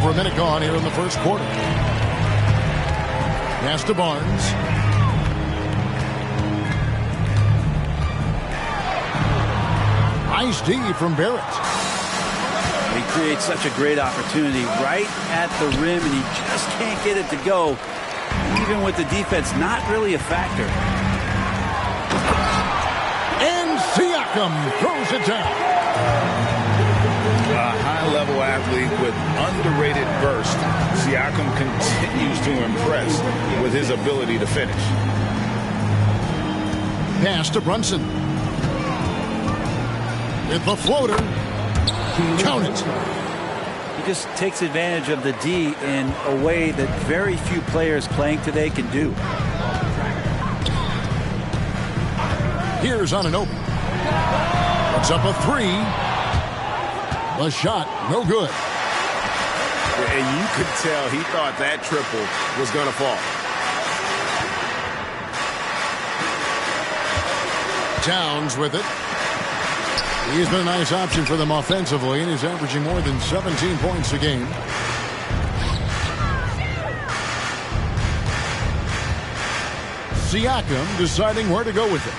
over a minute gone here in the first quarter. Pass to Barnes. Nice D from Barrett. He creates such a great opportunity right at the rim, and he just can't get it to go, even with the defense not really a factor. And Siakam throws it down. A high-level athlete with underrated burst. Siakam continues to impress with his ability to finish. Pass to Brunson. With the floater. Count it. He just takes advantage of the D in a way that very few players playing today can do. Here's Anunoby. Puts up a three. The shot, no good. And you could tell he thought that triple was going to fall. Towns with it. He's been a nice option for them offensively, and he's averaging more than 17 points a game. Siakam deciding where to go with it.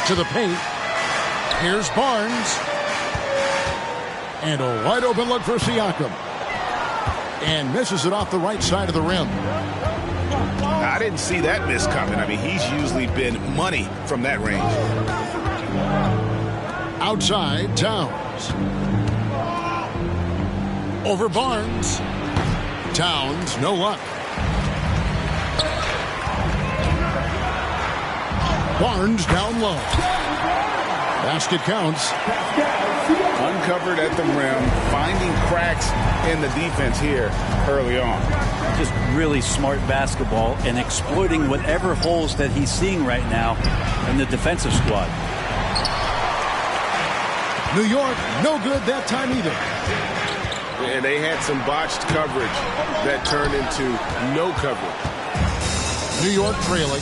To the paint. Here's Barnes. And a wide open look for Siakam. And misses it off the right side of the rim. I didn't see that miss coming. I mean, he's usually been money from that range. Outside, Towns. Over Barnes. Towns, no luck. Barnes down low. Basket counts. Uncovered at the rim, finding cracks in the defense here early on. Just really smart basketball and exploiting whatever holes that he's seeing right now in the defensive squad. New York, no good that time either. And they had some botched coverage that turned into no coverage. New York trailing.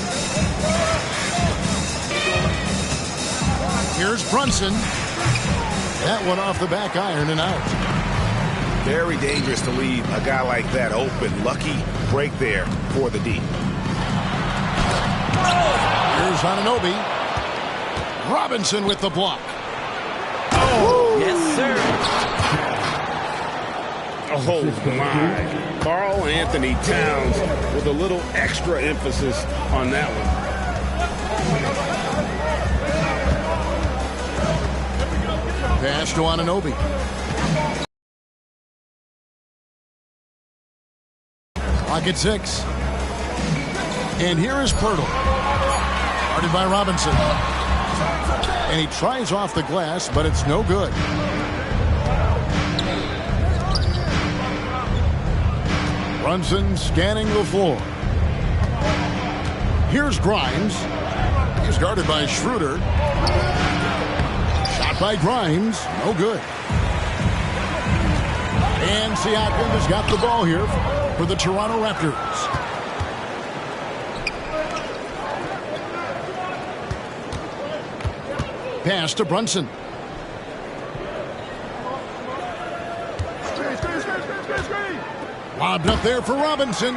Here's Brunson. That one off the back iron and out. Very dangerous to leave a guy like that open. Lucky break there for the D. Here's Anunoby. Robinson with the block. Oh, yes, sir. Oh, my. Karl Anthony Towns with a little extra emphasis on that one. Pass to Anunoby. Clock at 6. And here is Pirtle. Guarded by Robinson. And he tries off the glass, but it's no good. Brunson scanning the floor. Here's Grimes. He's guarded by Schroeder. Shot by Grimes. No good. And Siakam has got the ball here for the Toronto Raptors. Pass to Brunson. Lobbed up there for Robinson.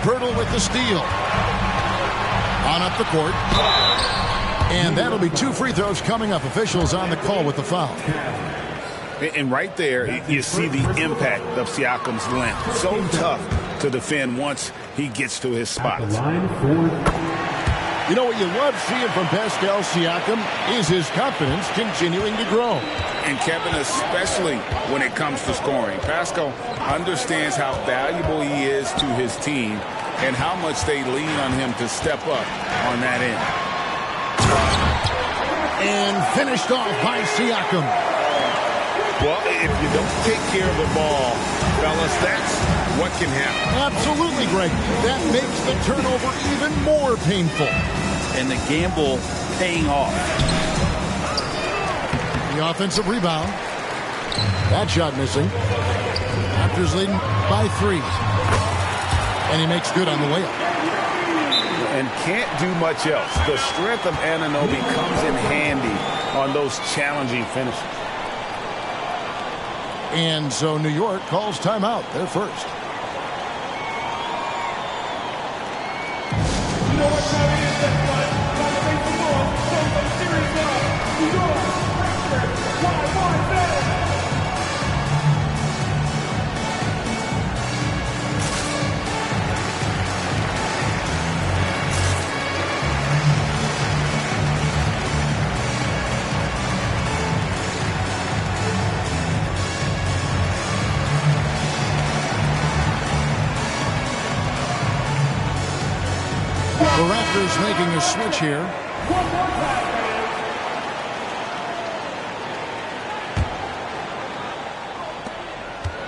Pirtle with the steal. On up the court. And that'll be 2 free throws coming up. Officials on the call with the foul. And right there, you see the impact of Siakam's length. So tough to defend once he gets to his spots. You know what you love seeing from Pascal Siakam is his confidence continuing to grow. And Kevin, especially when it comes to scoring. Pascal understands how valuable he is to his team and how much they lean on him to step up on that end. And finished off by Siakam. Well, if you don't take care of the ball, fellas, that's what can happen. Absolutely, Greg. That makes the turnover even more painful. And the gamble paying off. The offensive rebound. That shot missing. Raptors leading by 3. And he makes good on the layup. And can't do much else. The strength of Anunoby comes in handy on those challenging finishes. And so New York calls timeout. They're first. You know what time it is, that's right. Time to make the ball. Play the series now. New York, Frankfurt, Y1 better. The Raptors making a switch here. One more time,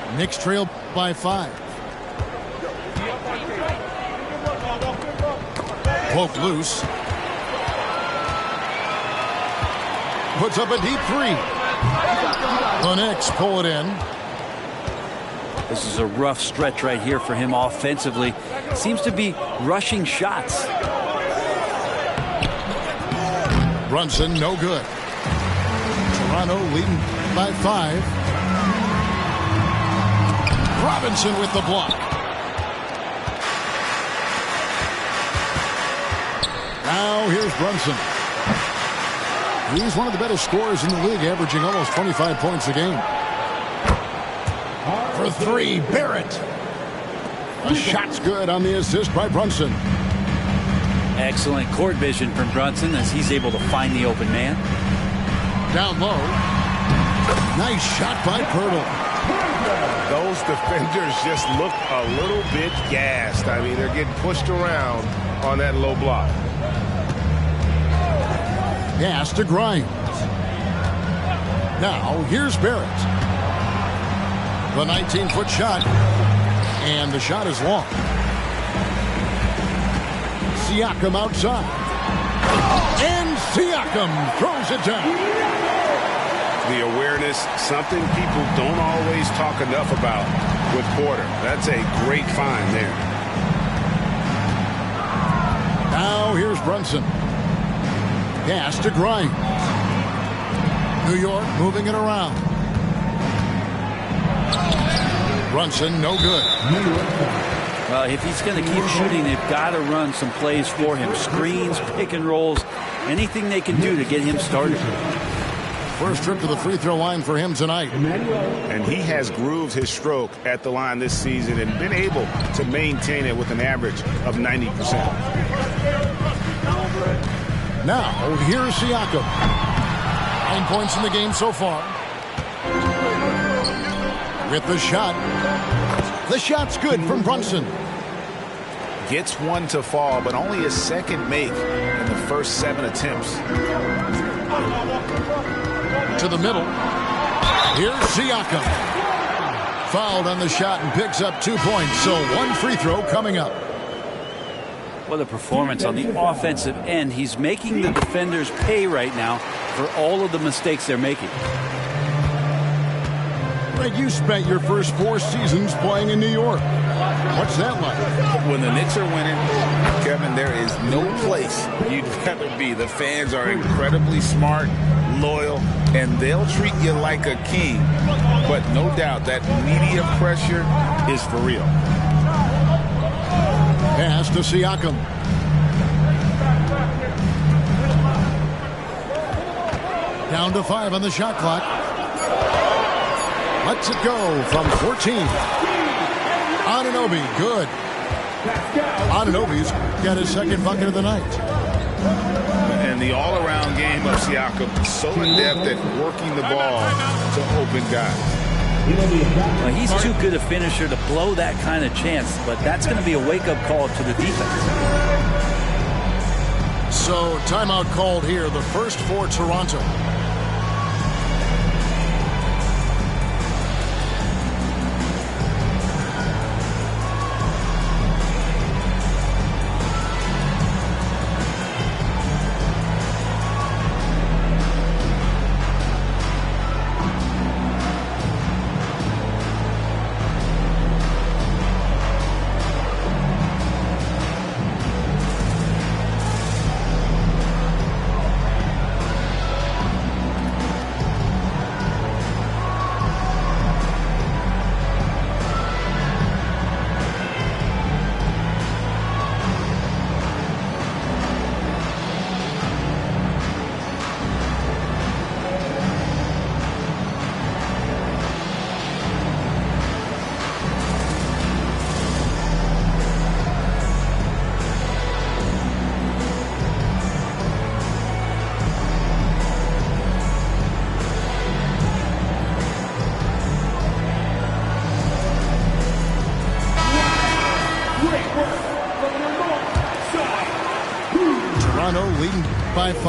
man. Knicks trail by 5. Poke loose. Puts up a deep 3. The Knicks pull it in. This is a rough stretch right here for him offensively. Seems to be rushing shots. Brunson, no good. Toronto leading by 5. Robinson with the block. Now here's Brunson. He's one of the better scorers in the league, averaging almost 25 points a game. For 3, Barrett. The shot's good on the assist by Brunson. Excellent court vision from Brunson as he's able to find the open man. Down low. Nice shot by Pirtle. Those defenders just look a little bit gassed. I mean, they're getting pushed around on that low block. Pass to Grimes. Now here's Barrett. The 19-foot shot. And the shot is long. Siakam outside. And Siakam throws it down. The awareness, something people don't always talk enough about with Porter. That's a great find there. Now here's Brunson. Pass to Grimes. New York moving it around. Brunson, no good. Well, if he's going to keep shooting, they've got to run some plays for him. Screens, pick and rolls, anything they can do to get him started. First trip to the free throw line for him tonight. And he has grooved his stroke at the line this season and been able to maintain it with an average of 90%. Now, here's Siakam. 9 points in the game so far. With the shot. The shot's good from Brunson. Gets one to fall, but only a second make in the first 7 attempts. To the middle. Here's Siakam. Fouled on the shot and picks up 2 points. So 1 free throw coming up. What a performance on the offensive end. He's making the defenders pay right now for all of the mistakes they're making. Greg, you spent your first 4 seasons playing in New York. What's that like? When the Knicks are winning, Kevin, there is no place you'd rather be. The fans are incredibly smart, loyal, and they'll treat you like a king. But no doubt that media pressure is for real. Pass to Siakam. Down to 5 on the shot clock. Lets it go from 14. Anunoby, good. Anunoby's got his second bucket of the night. And the all-around game of Siakam, so in-depth at working the ball to open guys. Well, he's too good a finisher to blow that kind of chance, but that's going to be a wake-up call to the defense. So timeout called here, the first for Toronto. by 5.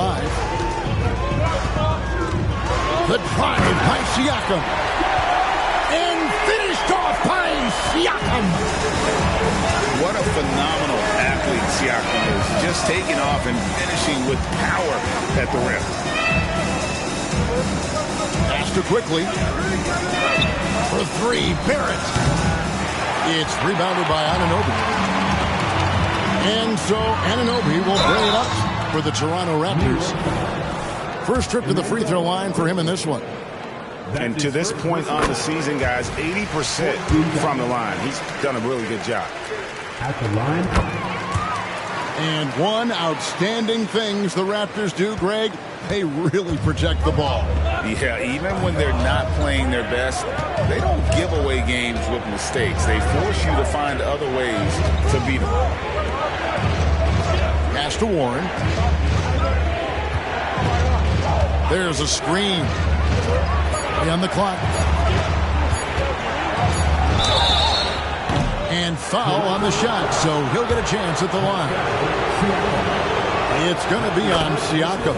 The drive by Siakam. And finished off by Siakam. What a phenomenal athlete Siakam is. Just taking off and finishing with power at the rim. Faster quickly. For 3, Barrett. It's rebounded by Anunoby. And so Anunoby will bring it up for the Toronto Raptors. First trip to the free throw line for him in this one. And to this point on the season, guys, 80% from the line. He's done a really good job. At the line. And one outstanding things the Raptors do, Greg, they really protect the ball. Yeah, even when they're not playing their best, they don't give away games with mistakes. They force you to find other ways to beat them. Pass to Warren. There's a screen. On the clock. And foul on the shot, so he'll get a chance at the line. It's going to be on Siakam.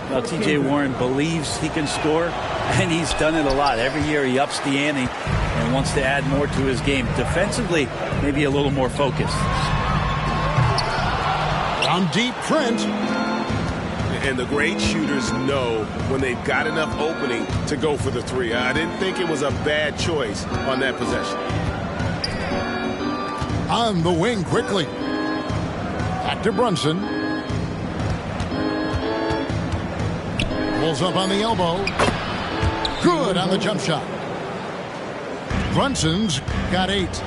Well, T.J. Warren believes he can score, and he's done it a lot. Every year he ups the ante and wants to add more to his game. Defensively, maybe a little more focused. On deep, Trent. And the great shooters know when they've got enough opening to go for the 3. I didn't think it was a bad choice on that possession. On the wing quickly. Back to Brunson. Pulls up on the elbow. Good on the jump shot. Brunson's got 8.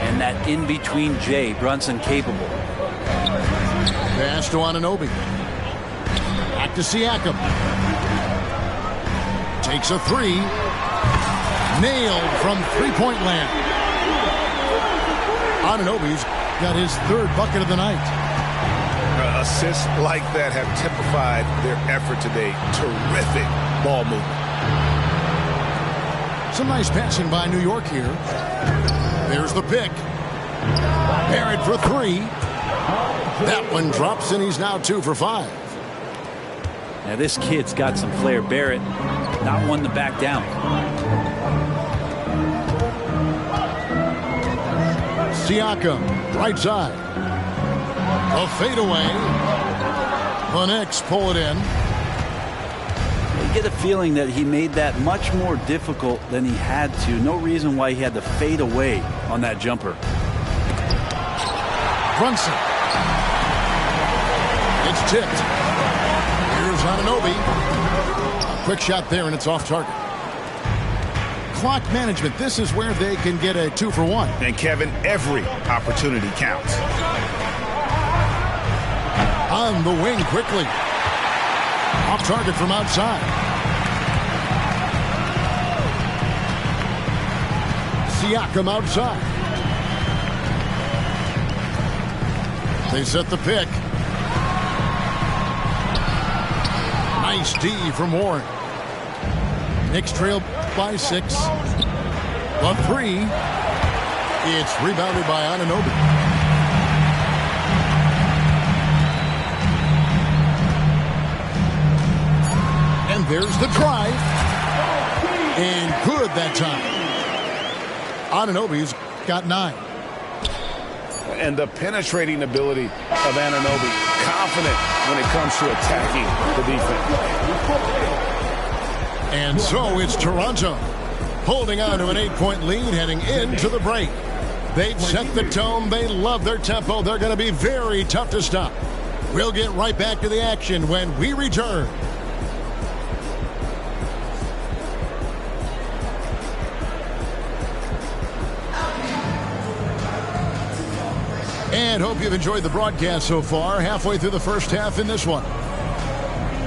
And that in-between J, Brunson capable. Pass to Anunoby. Back to Siakam. Takes a 3. Nailed from three-point land. Anunoby's got his 3rd bucket of the night. Assists like that have typified their effort today. Terrific ball movement. Some nice passing by New York here. There's the pick. Barrett for 3. That one drops, and he's now 2 for 5. Now this kid's got some flair. Barrett, not one to back down. Siakam, right side. A fadeaway. The Knicks pull it in. You get a feeling that he made that much more difficult than he had to. No reason why he had to fade away on that jumper. Brunson. It's tipped. Here's Anunoby. A quick shot there, and it's off target. Clock management. This is where they can get a 2 for 1. And Kevin, every opportunity counts. On the wing quickly. Off target from outside. Siakam outside. They set the pick. Nice D from Warren. Knicks trail by 6. The 3. It's rebounded by Anunoby. And there's the drive. And good that time. Anunoby's got 9. And the penetrating ability of Anunoby, confident when it comes to attacking the defense. And so it's Toronto holding on to an 8-point lead heading into the break. They've set the tone. They love their tempo. They're going to be very tough to stop. We'll get right back to the action when we return. And hope you've enjoyed the broadcast so far. Halfway through the first half in this one.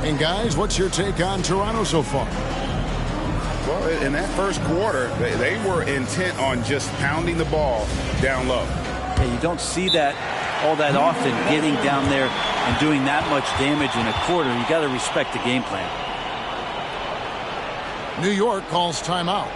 And guys, what's your take on Toronto so far? Well, in that first quarter, they were intent on just pounding the ball down low. Yeah, you don't see that all that often, getting down there and doing that much damage in a quarter. You got to respect the game plan. New York calls timeout.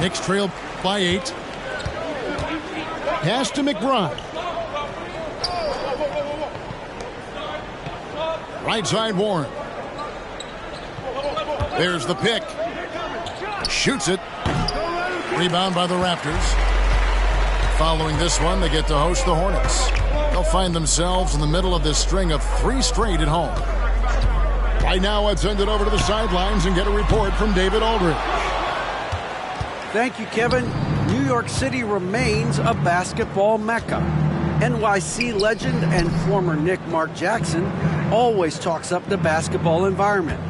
Knicks trail by 8. Pass to McBride. Right side Warren. There's the pick. Shoots it. Rebound by the Raptors. Following this one, they get to host the Hornets. They'll find themselves in the middle of this string of 3 straight at home. Right now, let's send it over to the sidelines and get a report from David Aldridge. Thank you, Kevin. New York City remains a basketball mecca. NYC legend and former Knick Mark Jackson always talks up the basketball environment.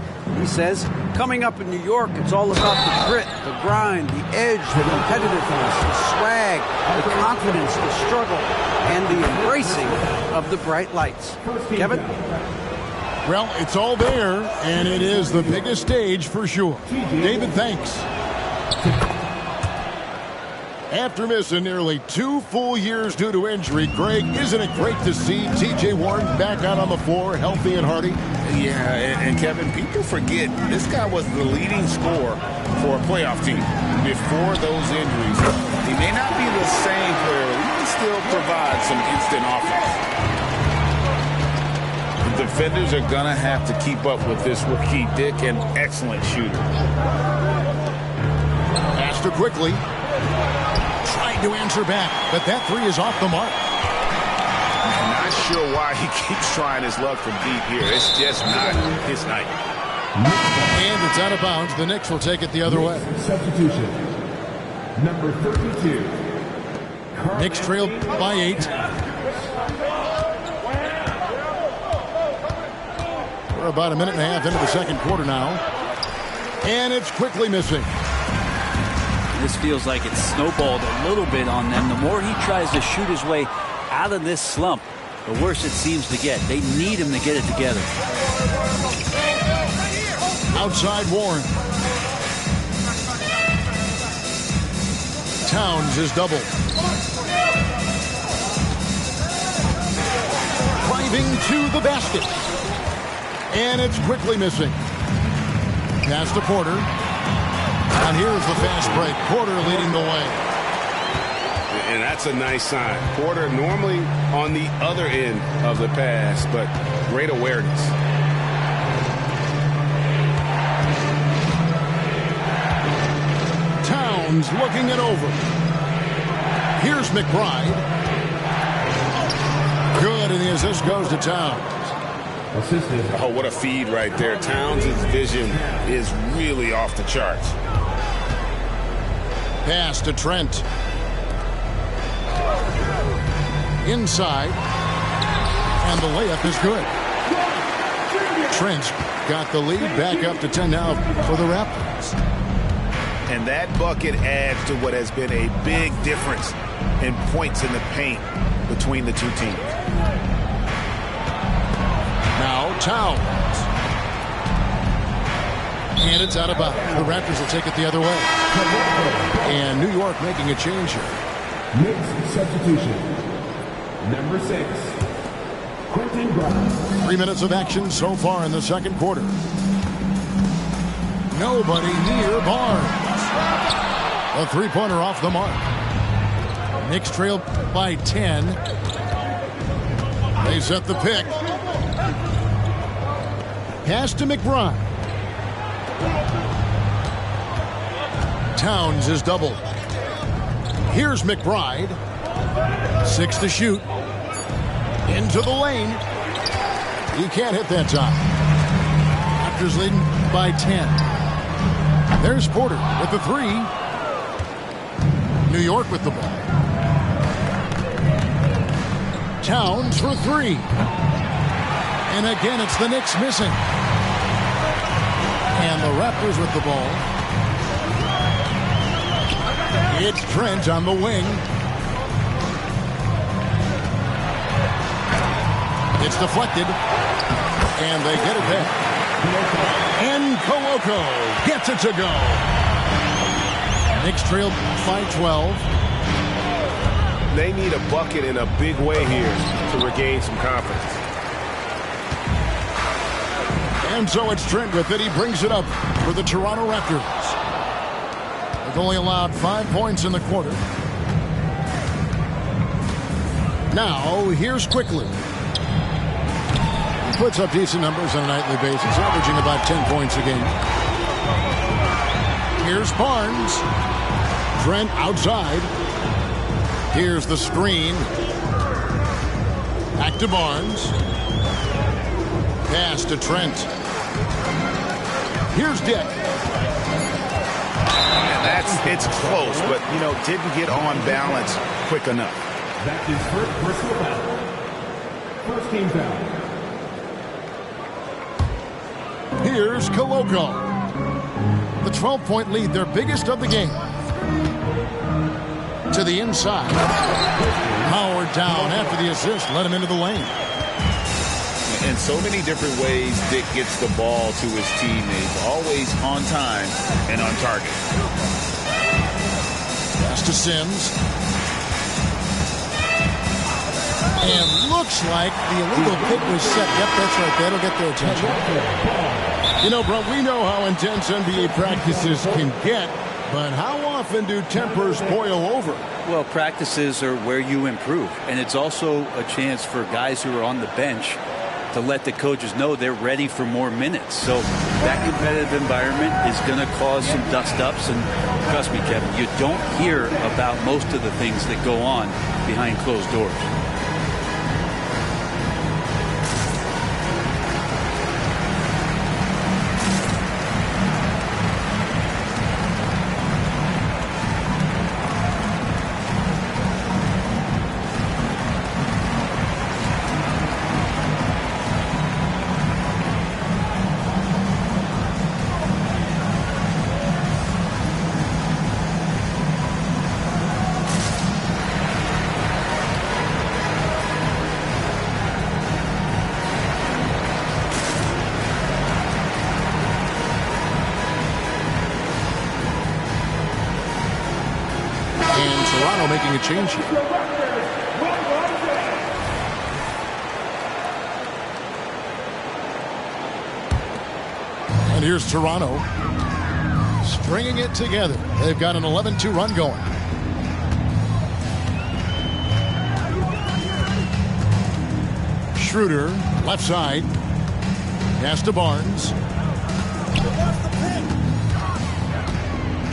He says, coming up in New York, it's all about the grit, the grind, the edge, the competitiveness, the swag, the confidence, the struggle, and the embracing of the bright lights. Kevin? Well, it's all there, and it is the biggest stage for sure. David, thanks. After missing nearly 2 full years due to injury, Greg, isn't it great to see T.J. Warren back out on the floor, healthy and hearty? Yeah, and Kevin, people forget this guy was the leading scorer for a playoff team before those injuries. He may not be the same player, but he can still provide some instant offense. The defenders are going to have to keep up with this rookie, Dick, an excellent shooter. Master quickly. Trying to answer back, but that 3 is off the mark. I'm not sure why he keeps trying his luck from deep here. It's just not his night. And it's out of bounds. The Knicks will take it the other way. Substitution. Number 32. Knicks trail by 8. We're about a minute and a half into the second quarter now. And it's quickly missing. This feels like it's snowballed a little bit on them. The more he tries to shoot his way out of this slump, the worse it seems to get. They need him to get it together. Outside Warren. Towns is doubled. Driving to the basket. And it's quickly missing. Pass to Porter. And here's the fast break. Porter leading the way. And that's a nice sign. Porter normally on the other end of the pass, but great awareness. Towns looking it over. Here's McBride. Good, and the assist goes to Towns. Oh, what a feed right there. Towns' vision is really off the charts. Pass to Trent. Inside. And the layup is good. Trent got the lead back up to 10 now for the Raptors. And that bucket adds to what has been a big difference in points in the paint between the two teams. Now Towns. And it's out of bounds. The Raptors will take it the other way. And New York making a change here. Knicks substitution. Number 6. Quentin Grimes. 3 minutes of action so far in the second quarter. Nobody near Barnes. A 3-pointer off the mark. Knicks trail by 10. They set the pick. Pass to McBride. Towns is doubled. Here's McBride. 6 to shoot. Into the lane. He can't hit that time. Raptors leading by 10. There's Porter with the 3. New York with the ball. Towns for 3. And again, it's the Knicks missing. And the Raptors with the ball. It's Trent on the wing. It's deflected. And they get it back. And Koloko gets it to go. Knicks trail by 12. They need a bucket in a big way here to regain some confidence. And so it's Trent with it. He brings it up for the Toronto Raptors. Only allowed 5 points in the quarter. Now, here's Quickly. He puts up decent numbers on a nightly basis, averaging about 10 points a game. Here's Barnes. Trent outside. Here's the screen. Back to Barnes. Pass to Trent. Here's Dick. And it's close, but, didn't get on balance quick enough. That's his first personal foul. First team foul. Here's Koloko. The 12-point lead, their biggest of the game. To the inside. Howard down after the assist, let him into the lane. In so many different ways, Dick gets the ball to his teammates, always on time and on target. Pass to Sims. And looks like the illegal pick was set. Yep, that's right. That'll get their attention. Bro, we know how intense NBA practices can get, but how often do tempers boil over? Well, practices are where you improve, and it's also a chance for guys who are on the bench to let the coaches know they're ready for more minutes. So that competitive environment is going to cause some dust-ups, and trust me, Kevin, you don't hear about most of the things that go on behind closed doors. Making a change here. And here's Toronto stringing it together. They've got an 11-2 run going. Schroeder, left side. Pass to Barnes.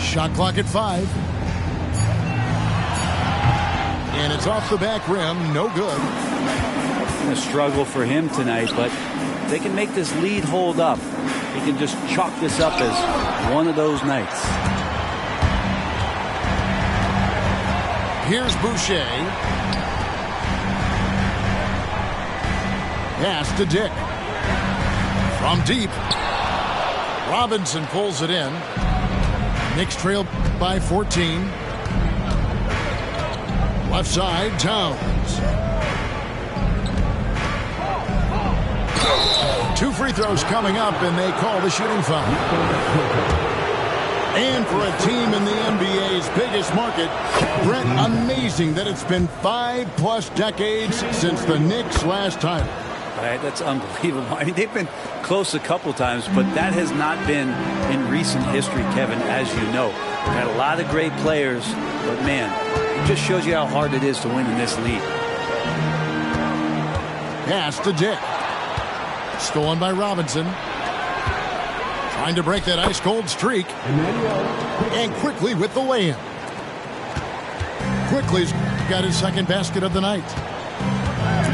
Shot clock at 5. And it's off the back rim. No good. A struggle for him tonight, but if they can make this lead hold up, he can just chalk this up as one of those nights. Here's Boucher. Pass to Dick. From deep. Robinson pulls it in. Knicks trail by 14. Left side, Towns. 2 free throws coming up, and they call the shooting foul. And for a team in the NBA's biggest market, Brent, amazing that it's been 5+ decades since the Knicks' last title. Right, that's unbelievable. I mean, they've been close a couple times, but that has not been in recent history, Kevin, as you know. We've had a lot of great players, but man, it just shows you how hard it is to win in this league. Pass to Dick. Stolen by Robinson. Trying to break that ice-cold streak. And Quickly with the lay-in. Quickly's got his second basket of the night.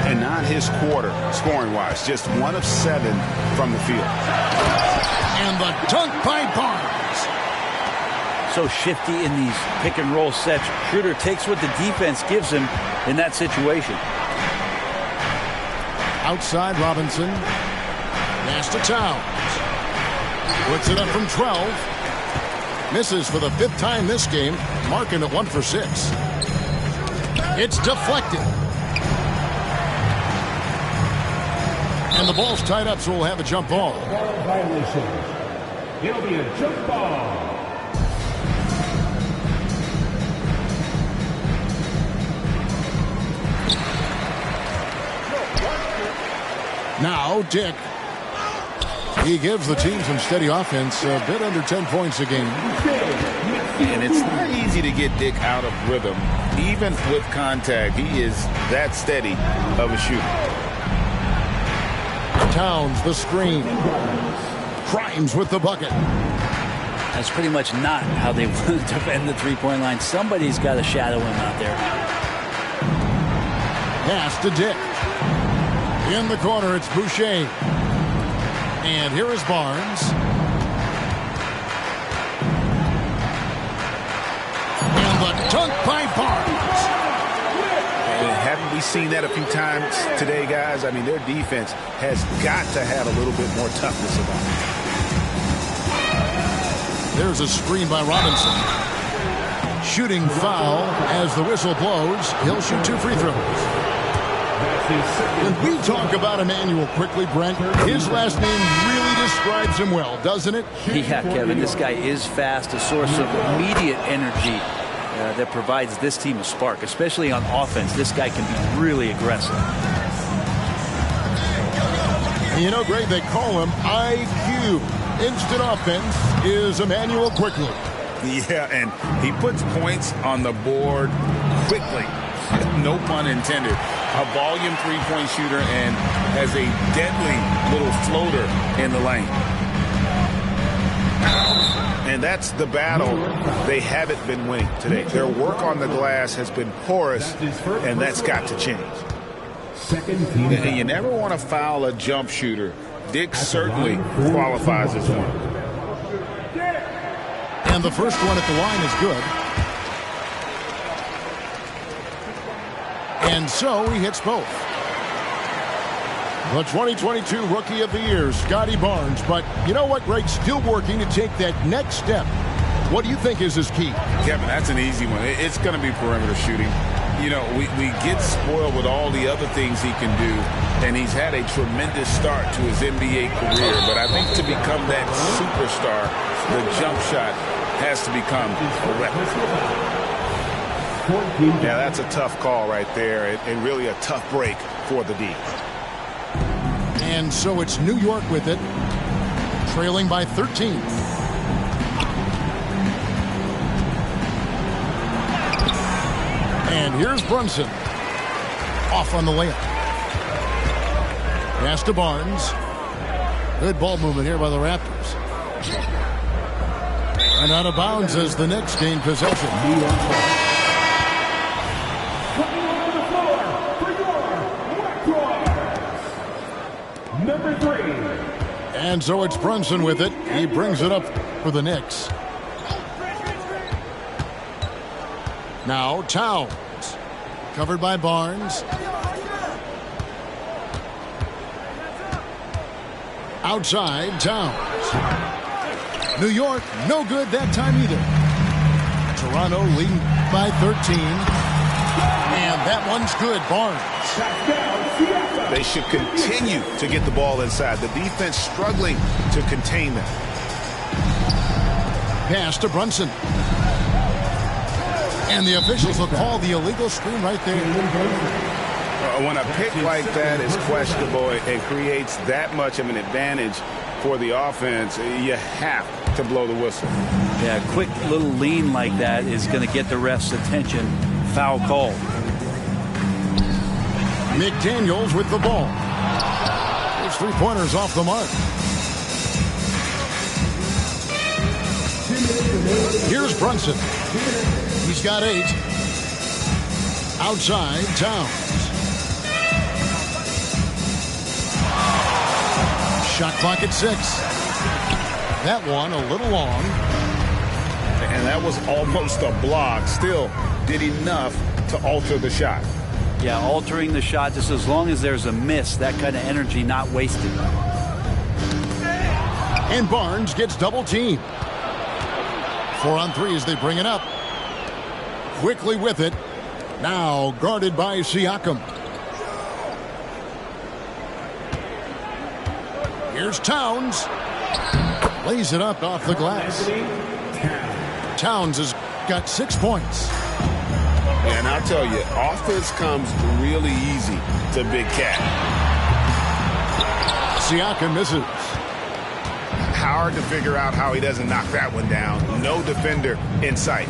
And not his quarter, scoring-wise. Just 1 of 7 from the field. And the dunk by Barnes. So shifty in these pick-and-roll sets. Schroeder takes what the defense gives him in that situation. Outside Robinson. Pass to Towns. Puts it up from 12. Misses for the 5th time this game. Marking at 1 for 6. It's deflected. And the ball's tied up, so we'll have a jump ball. Violation. It'll be a jump ball. Now, Dick. He gives the team some steady offense, a bit under 10 points a game. And it's not easy to get Dick out of rhythm. Even with contact, he is that steady of a shooter. Towns the screen. Grimes with the bucket. That's pretty much not how they want to defend the three-point line. Somebody's got to shadow him out there. Pass to Dick. In the corner, it's Boucher. And here is Barnes. And the dunk by Barnes. And haven't we seen that a few times today, guys? I mean, their defense has got to have a little bit more toughness about it. There's a screen by Robinson. Shooting foul as the whistle blows. He'll shoot 2 free throws. When we talk about Immanuel quickly, Brent, his last name really describes him well, doesn't it? Yeah, Kevin, this guy is fast, a source of immediate energy that provides this team a spark, especially on offense. This guy can be really aggressive. You know, Greg, they call him IQ. Instant offense is Immanuel Quickley. Yeah, and he puts points on the board quickly. No pun intended. A volume three-point shooter and has a deadly little floater in the lane. And that's the battle they haven't been winning today. Their work on the glass has been porous, and that's got to change. And you never want to foul a jump shooter. Dick certainly qualifies as one. And the first one at the line is good. And so he hits both. The 2022 Rookie of the Year, Scotty Barnes. But you know what, Greg? Still working to take that next step. What do you think is his key? Kevin, that's an easy one. It's going to be perimeter shooting. You know, we get spoiled with all the other things he can do, and he's had a tremendous start to his NBA career. But I think to become that superstar, the jump shot has to become a weapon. Yeah, that's a tough call right there, and really a tough break for the D. And so it's New York with it, trailing by 13. And here's Brunson. Off on the layup. Pass to Barnes. Good ball movement here by the Raptors. And out of bounds as the Knicks gain possession. Number 3. And so it's Brunson with it. He brings it up for the Knicks. Now Towns. Covered by Barnes. Outside, Towns. New York, no good that time either. Toronto leading by 13. And that one's good, Barnes. They should continue to get the ball inside. The defense struggling to contain them. Pass to Brunson. And the officials will call the illegal screen right there. When a pick like that is questionable and creates that much of an advantage for the offense, you have to blow the whistle. Yeah, a quick little lean like that is going to get the ref's attention. Foul call. McDaniels with the ball. His three-pointers off the mark. Here's Brunson. He's got 8. Outside, Towns. Shot clock at 6. That one a little long. And that was almost a block. Still did enough to alter the shot. Yeah, altering the shot just as long as there's a miss. That kind of energy not wasted. And Barnes gets double teamed. 4 on 3 as they bring it up. Quickly with it. Now guarded by Siakam. Here's Towns. Lays it up off the glass. Towns has got 6 points. And I'll tell you, offense comes really easy to Big Cat. Siakam misses. hard to figure out how he doesn't knock that one down. No defender in sight.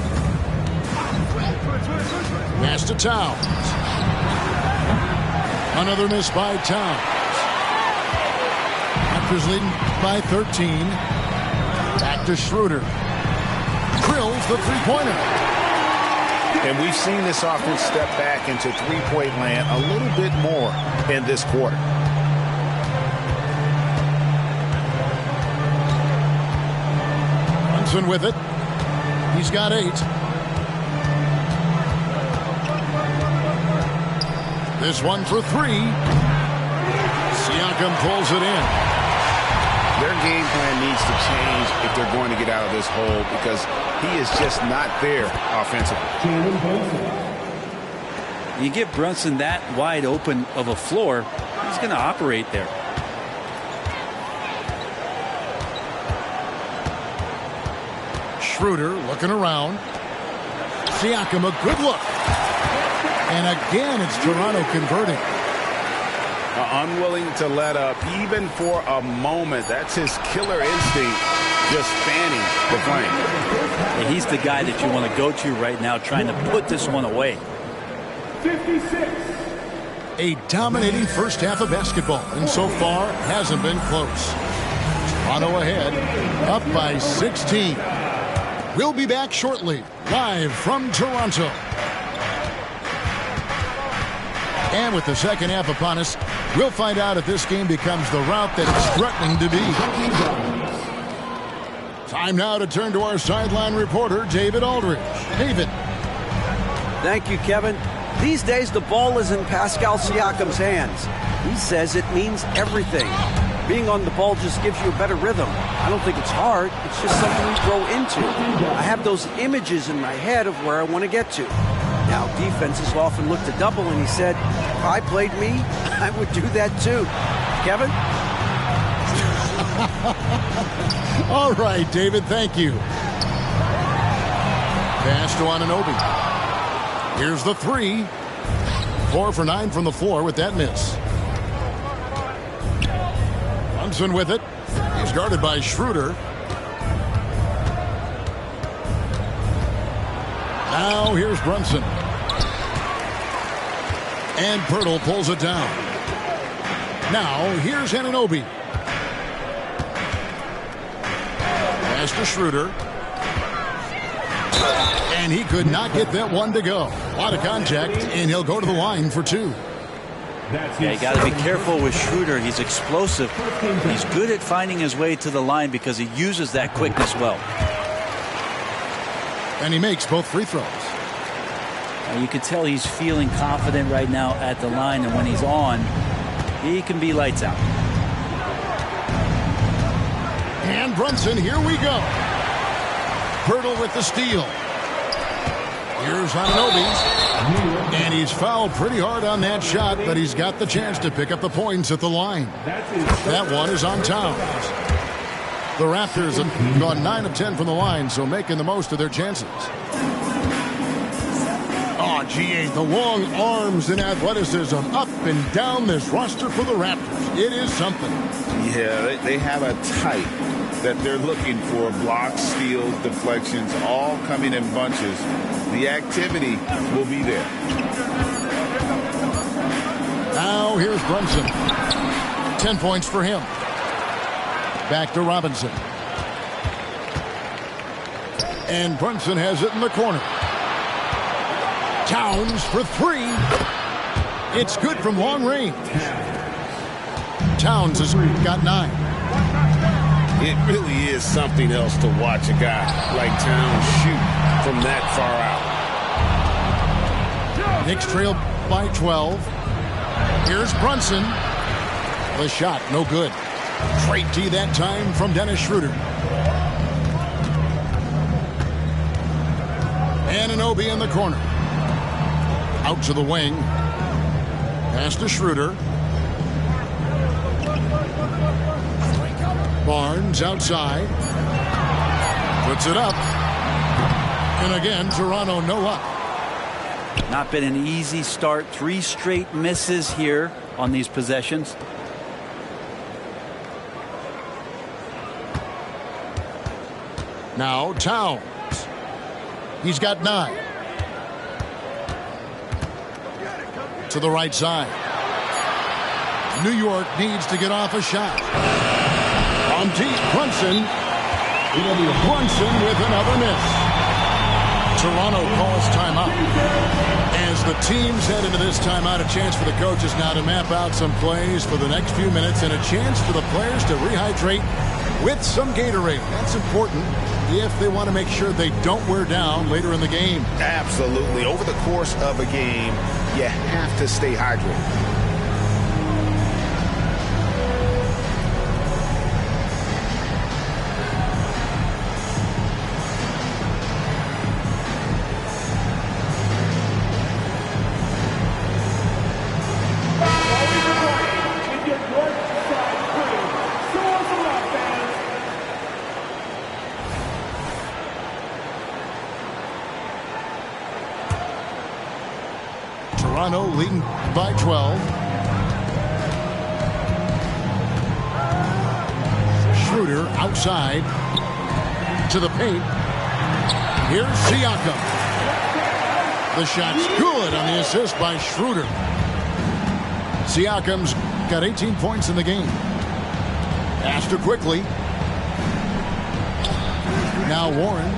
Pass to Towns. Another miss by Towns. Raptors leading by 13. Back to Schroeder. Drills the three-pointer. And we've seen this offense step back into three-point land a little bit more in this quarter. Brunson with it. He's got 8. This one for 3. Siakam pulls it in. Their game plan needs to change if they're going to get out of this hole because he is just not there offensively. You give Brunson that wide open of a floor, he's going to operate there. Schroeder looking around. Siakam, a good look. And again, it's Toronto converting. Unwilling to let up even for a moment. That's his killer instinct, just fanning the flame. Yeah, he's the guy that you want to go to right now, trying to put this one away. 56. A dominating first half of basketball, and so far hasn't been close. Toronto ahead, up by 16. We'll be back shortly, live from Toronto. And with the second half upon us, we'll find out if this game becomes the route that it's threatening to be. Time now to turn to our sideline reporter, David Aldridge. David. Thank you, Kevin. These days, the ball is in Pascal Siakam's hands. He says it means everything. Being on the ball just gives you a better rhythm. I don't think it's hard. It's just something you grow into. I have those images in my head of where I want to get to. Now, defenses often look to double, and he said, if I played me, I would do that too. Kevin? All right, David, thank you. Pass to Anunoby. Here's the 3. 4 for 9 from the floor with that miss. Brunson with it. He's guarded by Schroeder. Now here's Brunson. And Pirtle pulls it down. Now here's Anunoby. Pass to Schroeder. And he could not get that one to go. A lot of contact, and he'll go to the line for 2. Yeah, you got to be careful with Schroeder. He's explosive. He's good at finding his way to the line because he uses that quickness well. And he makes both free throws. You can tell he's feeling confident right now at the line, and when he's on, he can be lights out. And Brunson, here we go. Pirtle with the steal. Here's Anunoby. And he's fouled pretty hard on that shot, but he's got the chance to pick up the points at the line. That one is on Towns. The Raptors have gone 9 of 10 from the line, so making the most of their chances. Oh, GA, the long arms and athleticism up and down this roster for the Raptors. It is something. Yeah, they have a type that they're looking for. Blocks, steals, deflections, all coming in bunches. The activity will be there. Now here's Brunson. 10 points for him. Back to Robinson. And Brunson has it in the corner. Towns for 3. It's good from long range. Towns has got 9. It really is something else to watch a guy like Towns shoot from that far out. Knicks trail by 12. Here's Brunson. The shot, no good. Straight D that time from Dennis Schroeder. Anunoby in the corner. Out to the wing. Pass to Schroeder. Barnes outside. Puts it up. And again, Toronto no up. Not been an easy start. 3 straight misses here on these possessions. Now Towns. He's got 9. To the right side. New York needs to get off a shot. On deep, Brunson. Brunson with another miss. Toronto calls timeout. As the teams head into this timeout, a chance for the coaches now to map out some plays for the next few minutes and a chance for the players to rehydrate with some Gatorade. That's important if they want to make sure they don't wear down later in the game. Absolutely. Over the course of a game, you have to stay hydrated. Toronto leading by 12. Schroeder outside to the paint. Here's Siakam. The shot's good on the assist by Schroeder. Siakam's got 18 points in the game. Astor quickly. Now Warren.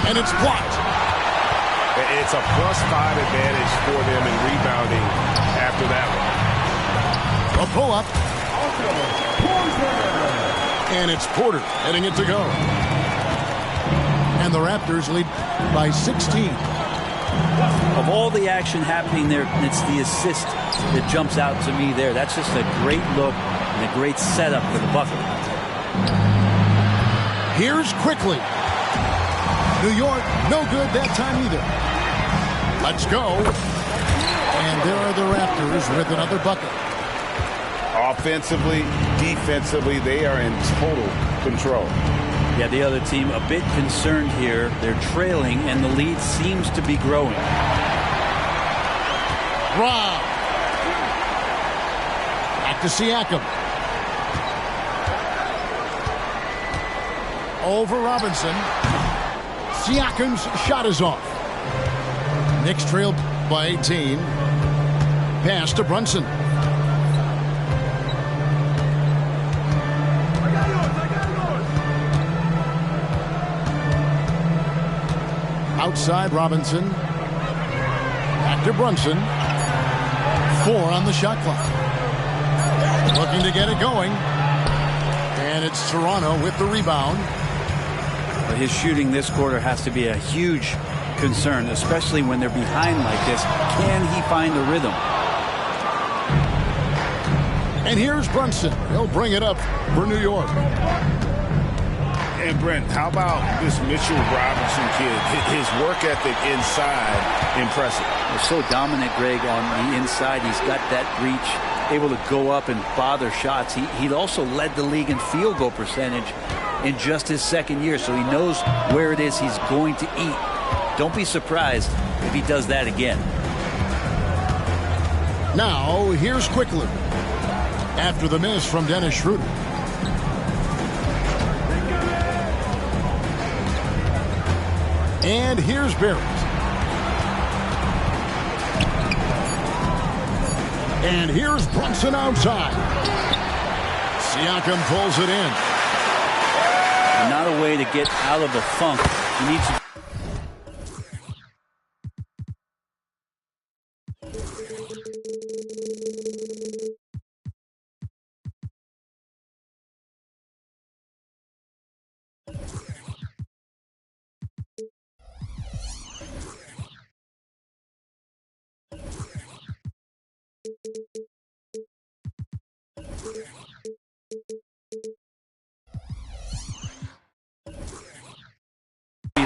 And it's blocked. It's a +5 advantage for them in rebounding after that one. A pull-up. And it's Porter heading it to go. And the Raptors lead by 16. Of all the action happening there, it's the assist that jumps out to me there. That's just a great look and a great setup for the bucket. Here's quickly. New York, no good that time either. Let's go. And there are the Raptors with another bucket. Offensively, defensively, they are in total control. Yeah, the other team a bit concerned here. They're trailing, and the lead seems to be growing. Rob. Back to Siakam. Over Robinson. Siakam's shot is off. Knicks trailed by 18. Pass to Brunson. Outside Robinson. Back to Brunson. 4 on the shot clock. Looking to get it going. And it's Toronto with the rebound. But his shooting this quarter has to be a huge concern, especially when they're behind like this. Can he find the rhythm? And here's Brunson. He'll bring it up for New York. And Brent, how about this Mitchell Robinson kid? His work ethic inside, impressive. He's so dominant, Greg, on the inside. He's got that reach, able to go up and bother shots. He also led the league in field goal percentage in just his second year, so he knows where it is he's going to eat. Don't be surprised if he does that again. Now, here's quickly. After the miss from Dennis Schroeder. And here's Barrett. And here's Brunson outside. Siakam pulls it in. And not a way to get out of the funk. He needs to.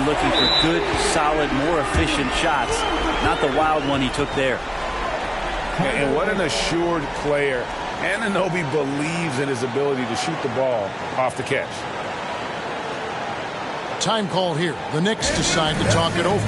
Looking for good, solid, more efficient shots. Not the wild one he took there. And what an assured player. Anunoby believes in his ability to shoot the ball off the catch. Time call here. The Knicks decide to talk it over.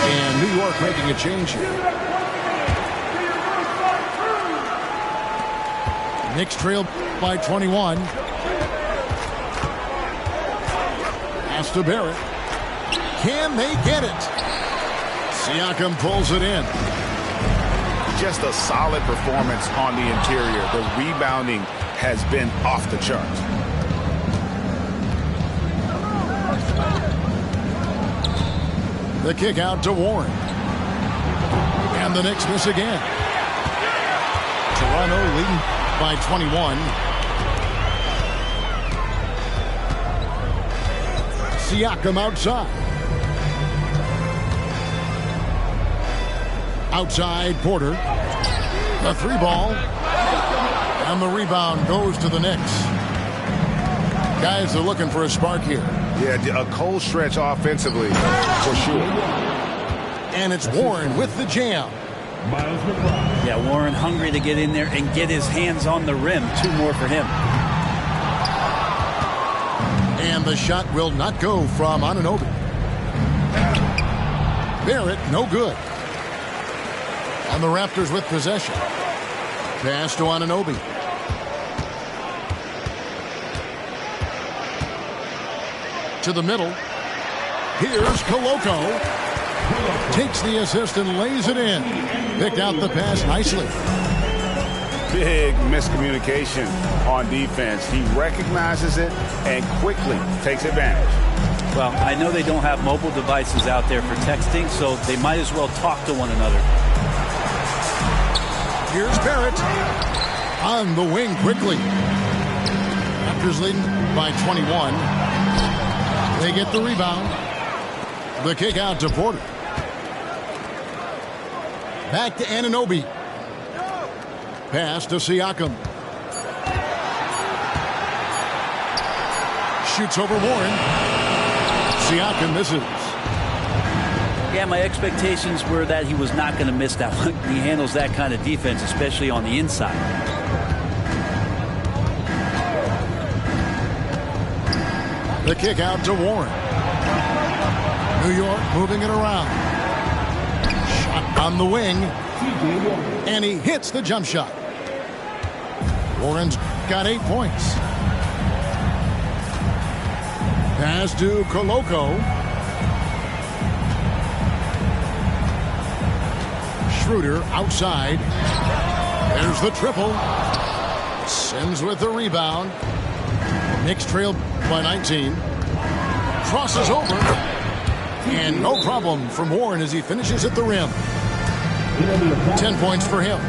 And New York making a change here. Knicks trail by 21. Pass to Barrett. Can they get it? Siakam pulls it in. Just a solid performance on the interior. The rebounding has been off the charts. The kick out to Warren. And the Knicks miss again. Toronto leading by 21. Siakam outside. Outside Porter. The three ball. And the rebound goes to the Knicks. Guys are looking for a spark here. Yeah, a cold stretch offensively, for sure. And it's Warren with the jam. Yeah, Warren hungry to get in there and get his hands on the rim. 2 more for him. And the shot will not go from Anunoby. Barrett, no good. And the Raptors with possession. Pass to Anunoby. To the middle. Here's Koloko. Takes the assist and lays it in. Picked out the pass nicely. Big miscommunication on defense. He recognizes it and quickly takes advantage. Well, I know they don't have mobile devices out there for texting, so they might as well talk to one another. Here's Barrett. On the wing quickly. Raptors leading by 21. They get the rebound. The kick out to Porter. Back to Anunoby. Pass to Siakam. Shoots over Warren. Siakam misses. Yeah, my expectations were that he was not going to miss that one. He handles that kind of defense, especially on the inside. The kick out to Warren. New York moving it around. Shot on the wing. And he hits the jump shot. Warren's got 8 points. Pass to Koloko. Schroeder outside. There's the triple. Sims with the rebound. Knicks trail by 19. Crosses over. And no problem from Warren as he finishes at the rim. 10 points for him.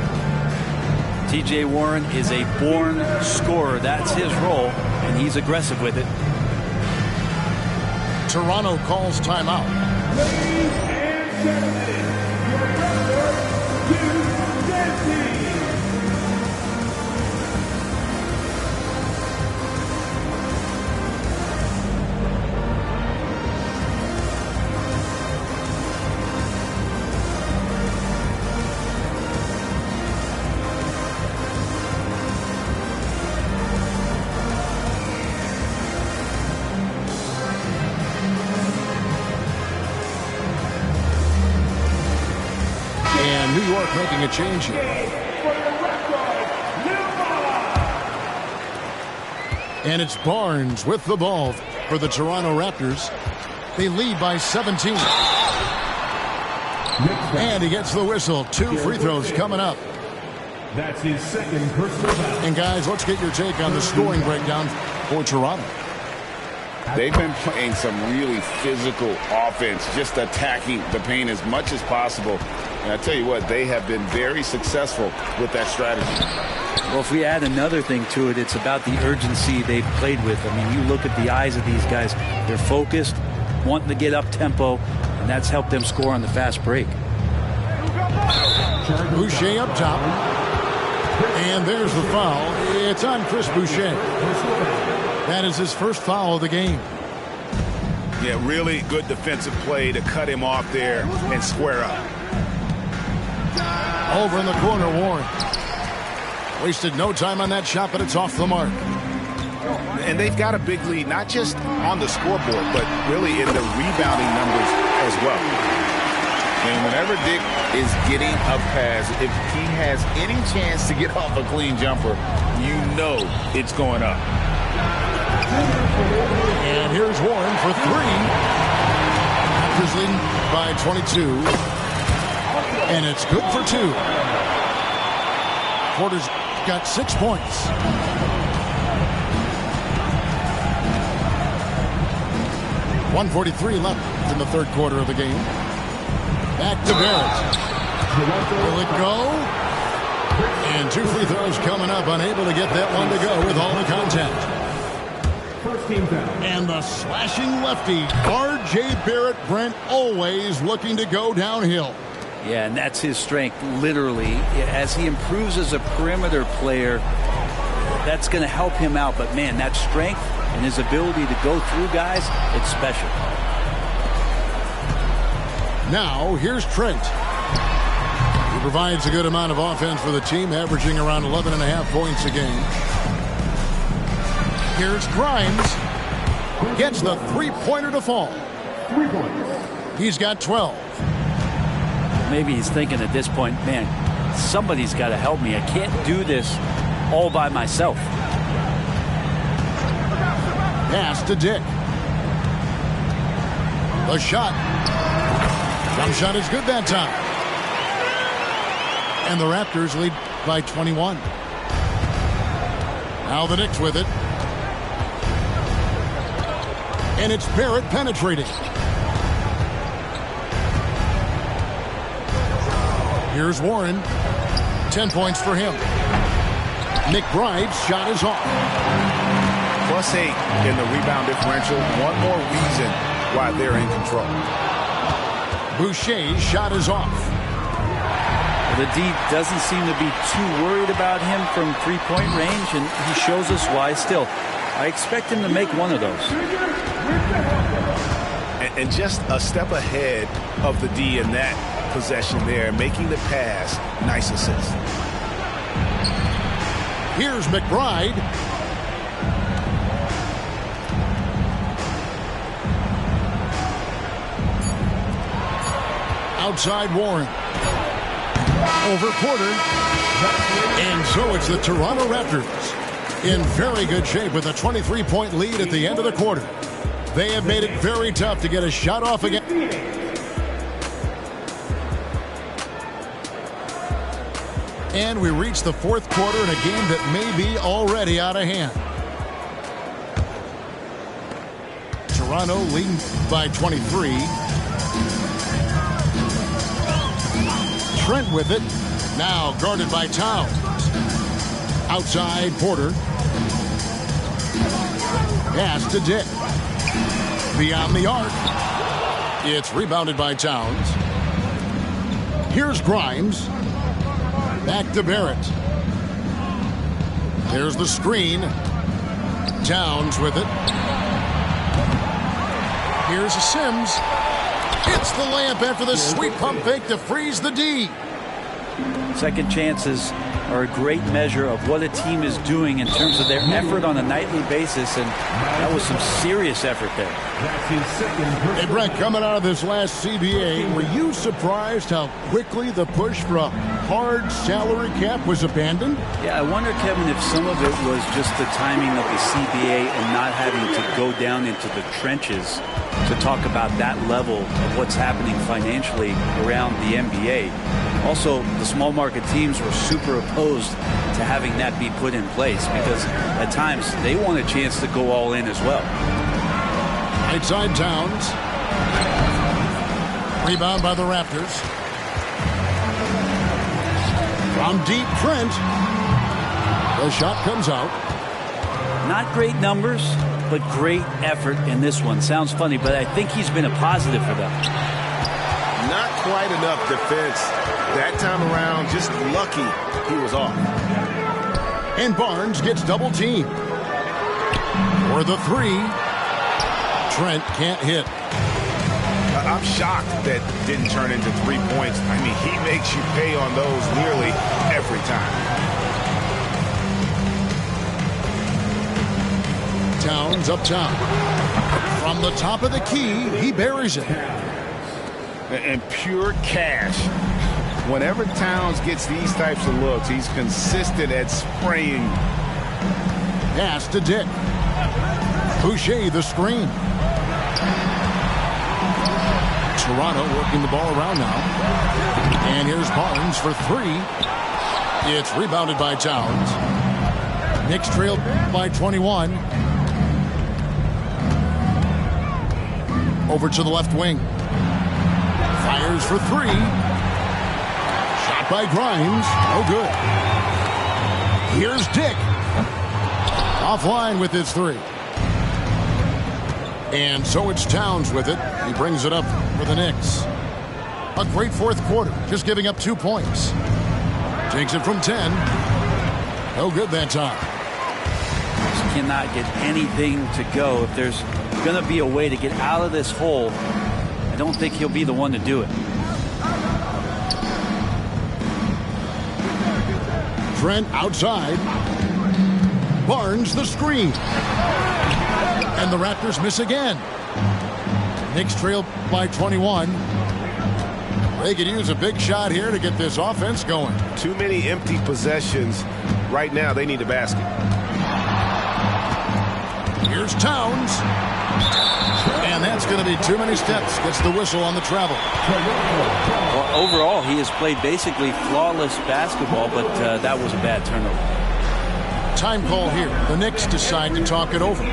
TJ Warren is a born scorer. That's his role, and he's aggressive with it. Toronto calls timeout. Ladies and gentlemen, your record, Duke Dempsey. And New York making a change here. And it's Barnes with the ball for the Toronto Raptors. They lead by 17. And he gets the whistle. 2 free throws coming up. That's his second personal foul. And guys, let's get your take on the scoring breakdown for Toronto. They've been playing some really physical offense, just attacking the paint as much as possible. And I tell you what, they have been very successful with that strategy. Well, if we add another thing to it, it's about the urgency they've played with. I mean, you look at the eyes of these guys. They're focused, wanting to get up tempo, and that's helped them score on the fast break. Boucher up top. And there's the foul. It's on Chris Boucher. That is his first foul of the game. Yeah, really good defensive play to cut him off there and square up. Over in the corner, Warren. Wasted no time on that shot, but it's off the mark. And they've got a big lead, not just on the scoreboard, but really in the rebounding numbers as well. And whenever Dick is getting a pass, if he has any chance to get off a clean jumper, you know it's going up. And here's Warren for three. Raptors leading by 22. And it's good for two. Porter's got 6 points. .143 left in the third quarter of the game. Back to Barrett. Will it go? And 2 free throws coming up. Unable to get that one to go with all the contact. And the slashing lefty, R.J. Barrett. Brent always looking to go downhill. Yeah, and that's his strength, literally. As he improves as a perimeter player, that's going to help him out. But, man, that strength and his ability to go through guys, it's special. Now, here's Trent. He provides a good amount of offense for the team, averaging around 11.5 points a game. Here's Grimes. Gets the three-pointer to fall. 3 points. He's got 12. Maybe he's thinking at this point, man, somebody's got to help me. I can't do this all by myself. Pass to Dick. The shot. Jump shot is good that time. And the Raptors lead by 21. Now the Knicks with it. And it's Barrett penetrating. Here's Warren. 10 points for him. McBride's shot is off. +8 in the rebound differential. One more reason why they're in control. Boucher's shot is off. The D doesn't seem to be too worried about him from three-point range, and he shows us why still. I expect him to make one of those. And just a step ahead of the D in that possession there, making the pass. Nice assist. Here's McBride. Outside Warren. Over Porter. And so it's the Toronto Raptors in very good shape with a 23-point lead at the end of the quarter. They have made it very tough to get a shot off again. And we reach the fourth quarter in a game that may be already out of hand. Toronto leading by 23. Trent with it. Now guarded by Towns. Outside Porter. Pass to Dick. Beyond the arc. It's rebounded by Towns. Here's Grimes. Back to Barrett. There's the screen. Towns with it. Here's Sims. It's the layup after the sweet pump fake to freeze the D. Second chances are a great measure of what a team is doing in terms of their effort on a nightly basis, and that was some serious effort there. Hey, Brett, coming out of this last CBA, were you surprised how quickly the push for a hard salary cap was abandoned? Yeah, I wonder, Kevin, if some of it was just the timing of the CBA and not having to go down into the trenches to talk about that level of what's happening financially around the NBA. Also, the small market teams were super opposed to having that be put in place because at times they want a chance to go all in as well. Right side Towns. Rebound by the Raptors. From deep, Trent. The shot comes out. Not great numbers, but great effort in this one. Sounds funny, but I think he's been a positive for them. Not quite enough defense that time around. Just lucky he was off. And Barnes gets double teamed. For the three. Trent can't hit. I'm shocked that didn't turn into 3 points. I mean, he makes you pay on those nearly every time. Towns up top. From the top of the key, he buries it. and pure cash. Whenever Towns gets these types of looks, he's consistent at spraying. Pass to Dick. Boucher the screen. Toronto working the ball around now. And here's Barnes for three. It's rebounded by Towns. Knicks trailed by 21. Over to the left wing. Fires for three. Shot by Grimes. No good. Here's Dick. Offline with his three. And so it's Towns with it. He brings it up for the Knicks. A great fourth quarter, just giving up 2 points. Takes it from 10. No good that time. Just cannot get anything to go. If there's going to be a way to get out of this hole, I don't think he'll be the one to do it. Trent outside. Barnes the screen. And the Raptors miss again. Knicks trail by 21. They could use a big shot here to get this offense going. Too many empty possessions. Right now, they need a basket. Here's Towns. And that's going to be too many steps. Gets the whistle on the travel. Well, overall, he has played basically flawless basketball, but that was a bad turnover. Time call here. The Knicks decide to talk it over.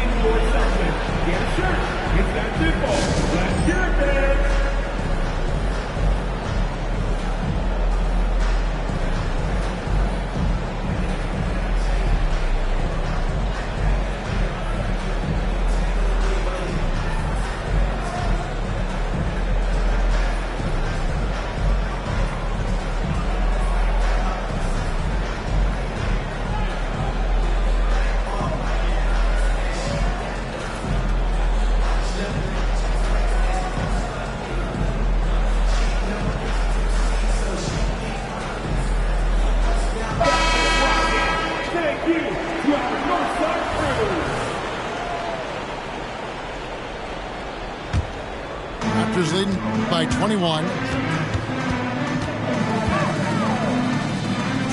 Leading by 21.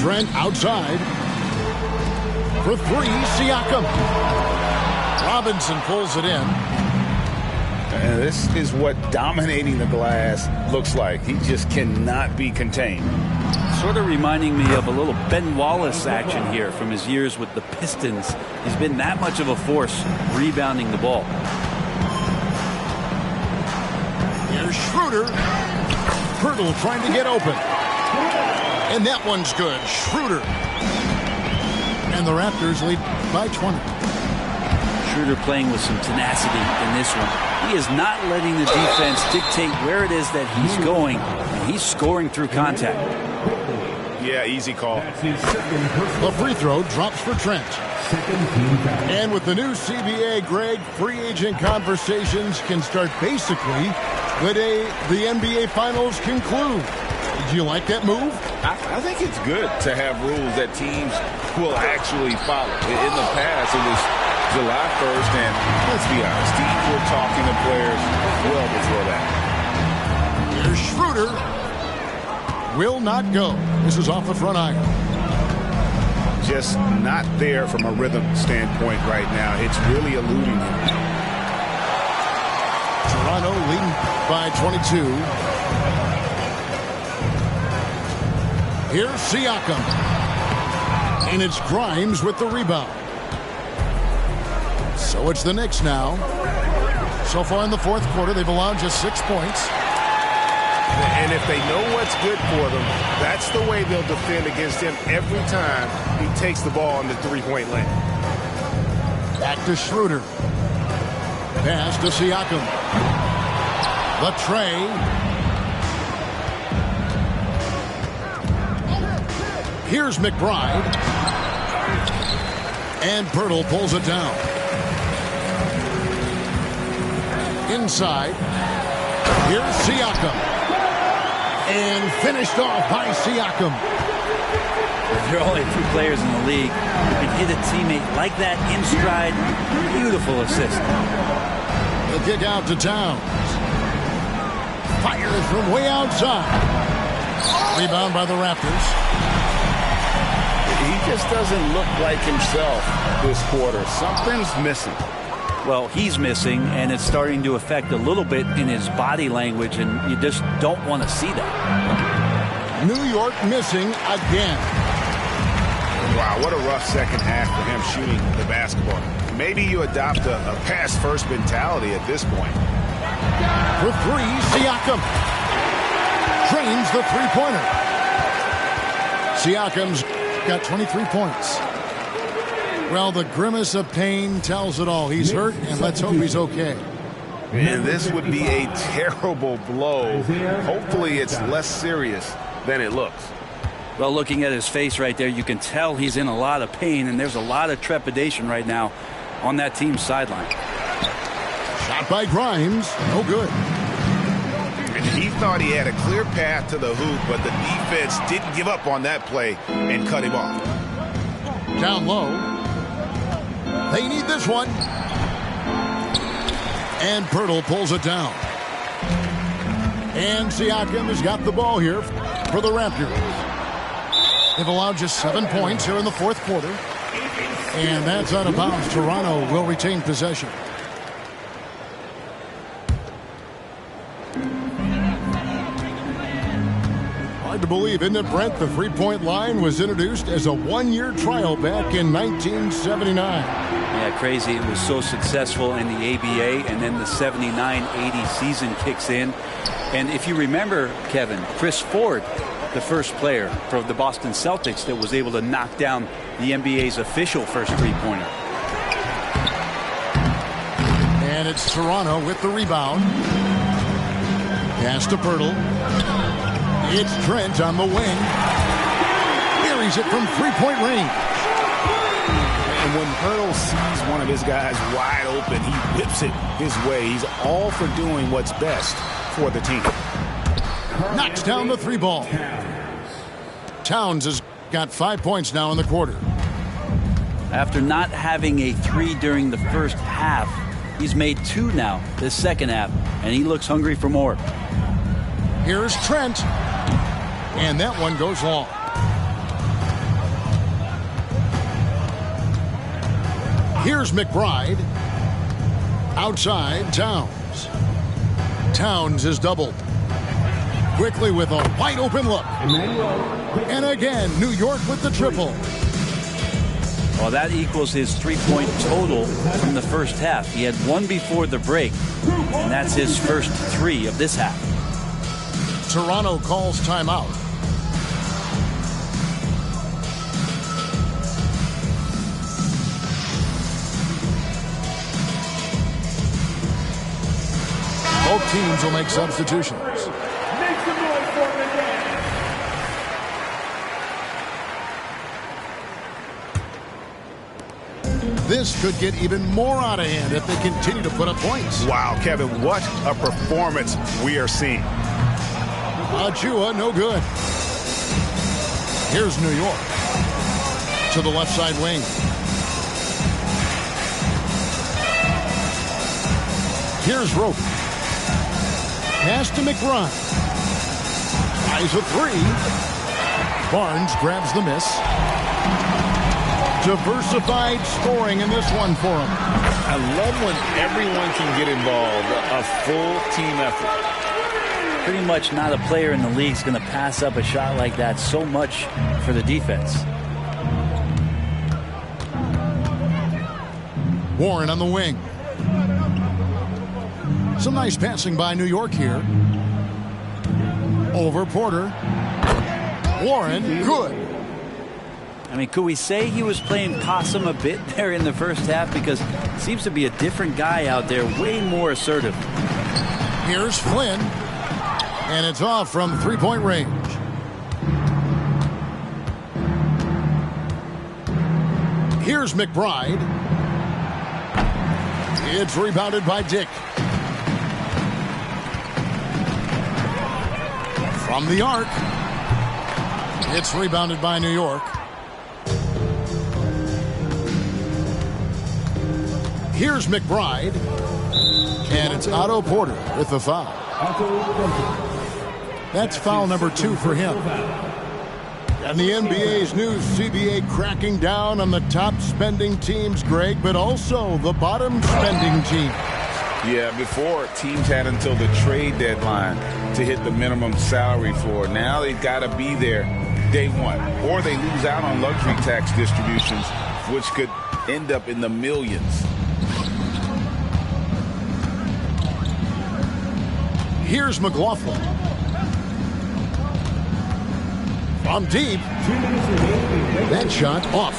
Trent outside. For three, Siakam. Robinson pulls it in. And this is what dominating the glass looks like. He just cannot be contained. Sort of reminding me of a little Ben Wallace action here from his years with the Pistons. He's been that much of a force rebounding the ball. Schroeder. Pirtle trying to get open. And that one's good. Schroeder. And the Raptors lead by 20. Schroeder playing with some tenacity in this one. He is not letting the defense dictate where it is that he's going. And he's scoring through contact. Yeah, easy call. The free throw drops for Trent. And with the new CBA, Greg, free agent conversations can start basically the day the NBA Finals conclude. Did you like that move? I think it's good to have rules that teams will actually follow. In the past, it was July 1st, and let's be honest, teams were talking to players well before that. Here's Schroeder. Will not go. This is off the front iron. Just not there from a rhythm standpoint right now. It's really eluding him. Toronto leading by 22. Here's Siakam. And it's Grimes with the rebound. So it's the Knicks now. So far in the fourth quarter, they've allowed just 6 points. And if they know what's good for them, that's the way they'll defend against him every time he takes the ball in the three-point lane. Back to Schroeder. Pass to Siakam. The tray. Here's McBride. And Pirtle pulls it down. Inside. Here's Siakam. And finished off by Siakam. There are only 2 players in the league who can hit a teammate like that in stride. Beautiful assist. The kick out to Towns. Fires from way outside. Rebound by the Raptors. He just doesn't look like himself this quarter. Something's missing. Well, he's missing, and it's starting to affect a little bit in his body language, and you just don't want to see that. New York missing again. Wow, what a rough second half for him shooting the basketball. Maybe you adopt a pass-first mentality at this point. For three, Siakam drains the three-pointer. Siakam's got 23 points. Well, the grimace of pain tells it all. He's hurt, and let's hope he's okay. And this would be a terrible blow. Hopefully it's less serious than it looks. Well, looking at his face right there, you can tell he's in a lot of pain, and there's a lot of trepidation right now on that team's sideline. Shot by Grimes. No good. And he thought he had a clear path to the hoop, but the defense didn't give up on that play and cut him off. Down low. They need this one. And Pirtle pulls it down. And Siakam has got the ball here for the Raptors. They've allowed just 7 points here in the fourth quarter. And that's out of bounds. Toronto will retain possession. Hard to believe, isn't it, Brent? The three-point line was introduced as a one-year trial back in 1979. Yeah, crazy. It was so successful in the ABA, and then the 79-80 season kicks in. And if you remember, Kevin, Chris Ford, the first player for the Boston Celtics that was able to knock down the NBA's official first three-pointer. And it's Toronto with the rebound. Pass to Pirtle. It's Trent on the wing. Buries it from three-point range. And when Pirtle sees one of his guys wide open, he whips it his way. He's all for doing what's best for the team. Knocks down the three ball. Towns has got 5 points now in the quarter. After not having a three during the first half, he's made two now this second half, and he looks hungry for more. Here's Trent. And that one goes long. Here's McBride. Outside, Towns. Towns is doubled. Quickly with a wide open look. And again, New York with the triple. Well, that equals his three-point total from the first half. He had one before the break, and that's his first three of this half. Toronto calls timeout. Both teams will make substitutions. Make some noise for him again. This could get even more out of hand if they continue to put up points. Wow, Kevin, what a performance we are seeing. Achua, no good. Here's New York. To the left side wing. Here's Rope. Pass to McBride. Eyes a three. Barnes grabs the miss. Diversified scoring in this one for him. I love when everyone can get involved. A full team effort. Pretty much not a player in the league is going to pass up a shot like that so much for the defense. Warren on the wing. Some nice passing by New York here. Over Porter. Warren, good. I mean, could we say he was playing possum a bit there in the first half? Because it seems to be a different guy out there, way more assertive. Here's Flynn. And it's off from three-point range. Here's McBride. It's rebounded by Dick. From the arc. It's rebounded by New York. Here's McBride. And it's Otto Porter with the foul. That's foul number 2 for him. And the NBA's new CBA cracking down on the top spending teams, Greg, but also the bottom spending teams. Yeah, before teams had until the trade deadline to hit the minimum salary floor. Now they've got to be there day one, or they lose out on luxury tax distributions, which could end up in the millions. Here's McLaughlin. From deep. That shot off.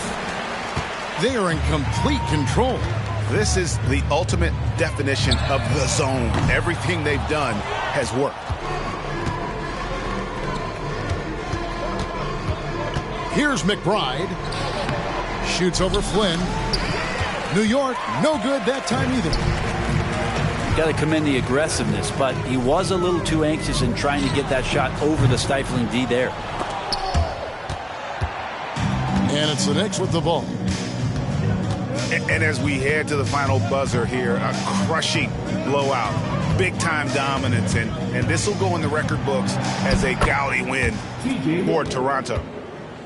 They are in complete control. This is the ultimate definition of the zone. Everything they've done has worked. Here's McBride. Shoots over Flynn. New York, no good that time either. Got to commend the aggressiveness, but he was a little too anxious in trying to get that shot over the stifling D there. And it's the Knicks with the ball. And as we head to the final buzzer here, a crushing blowout, big-time dominance, and this will go in the record books as a gaudy win for Toronto.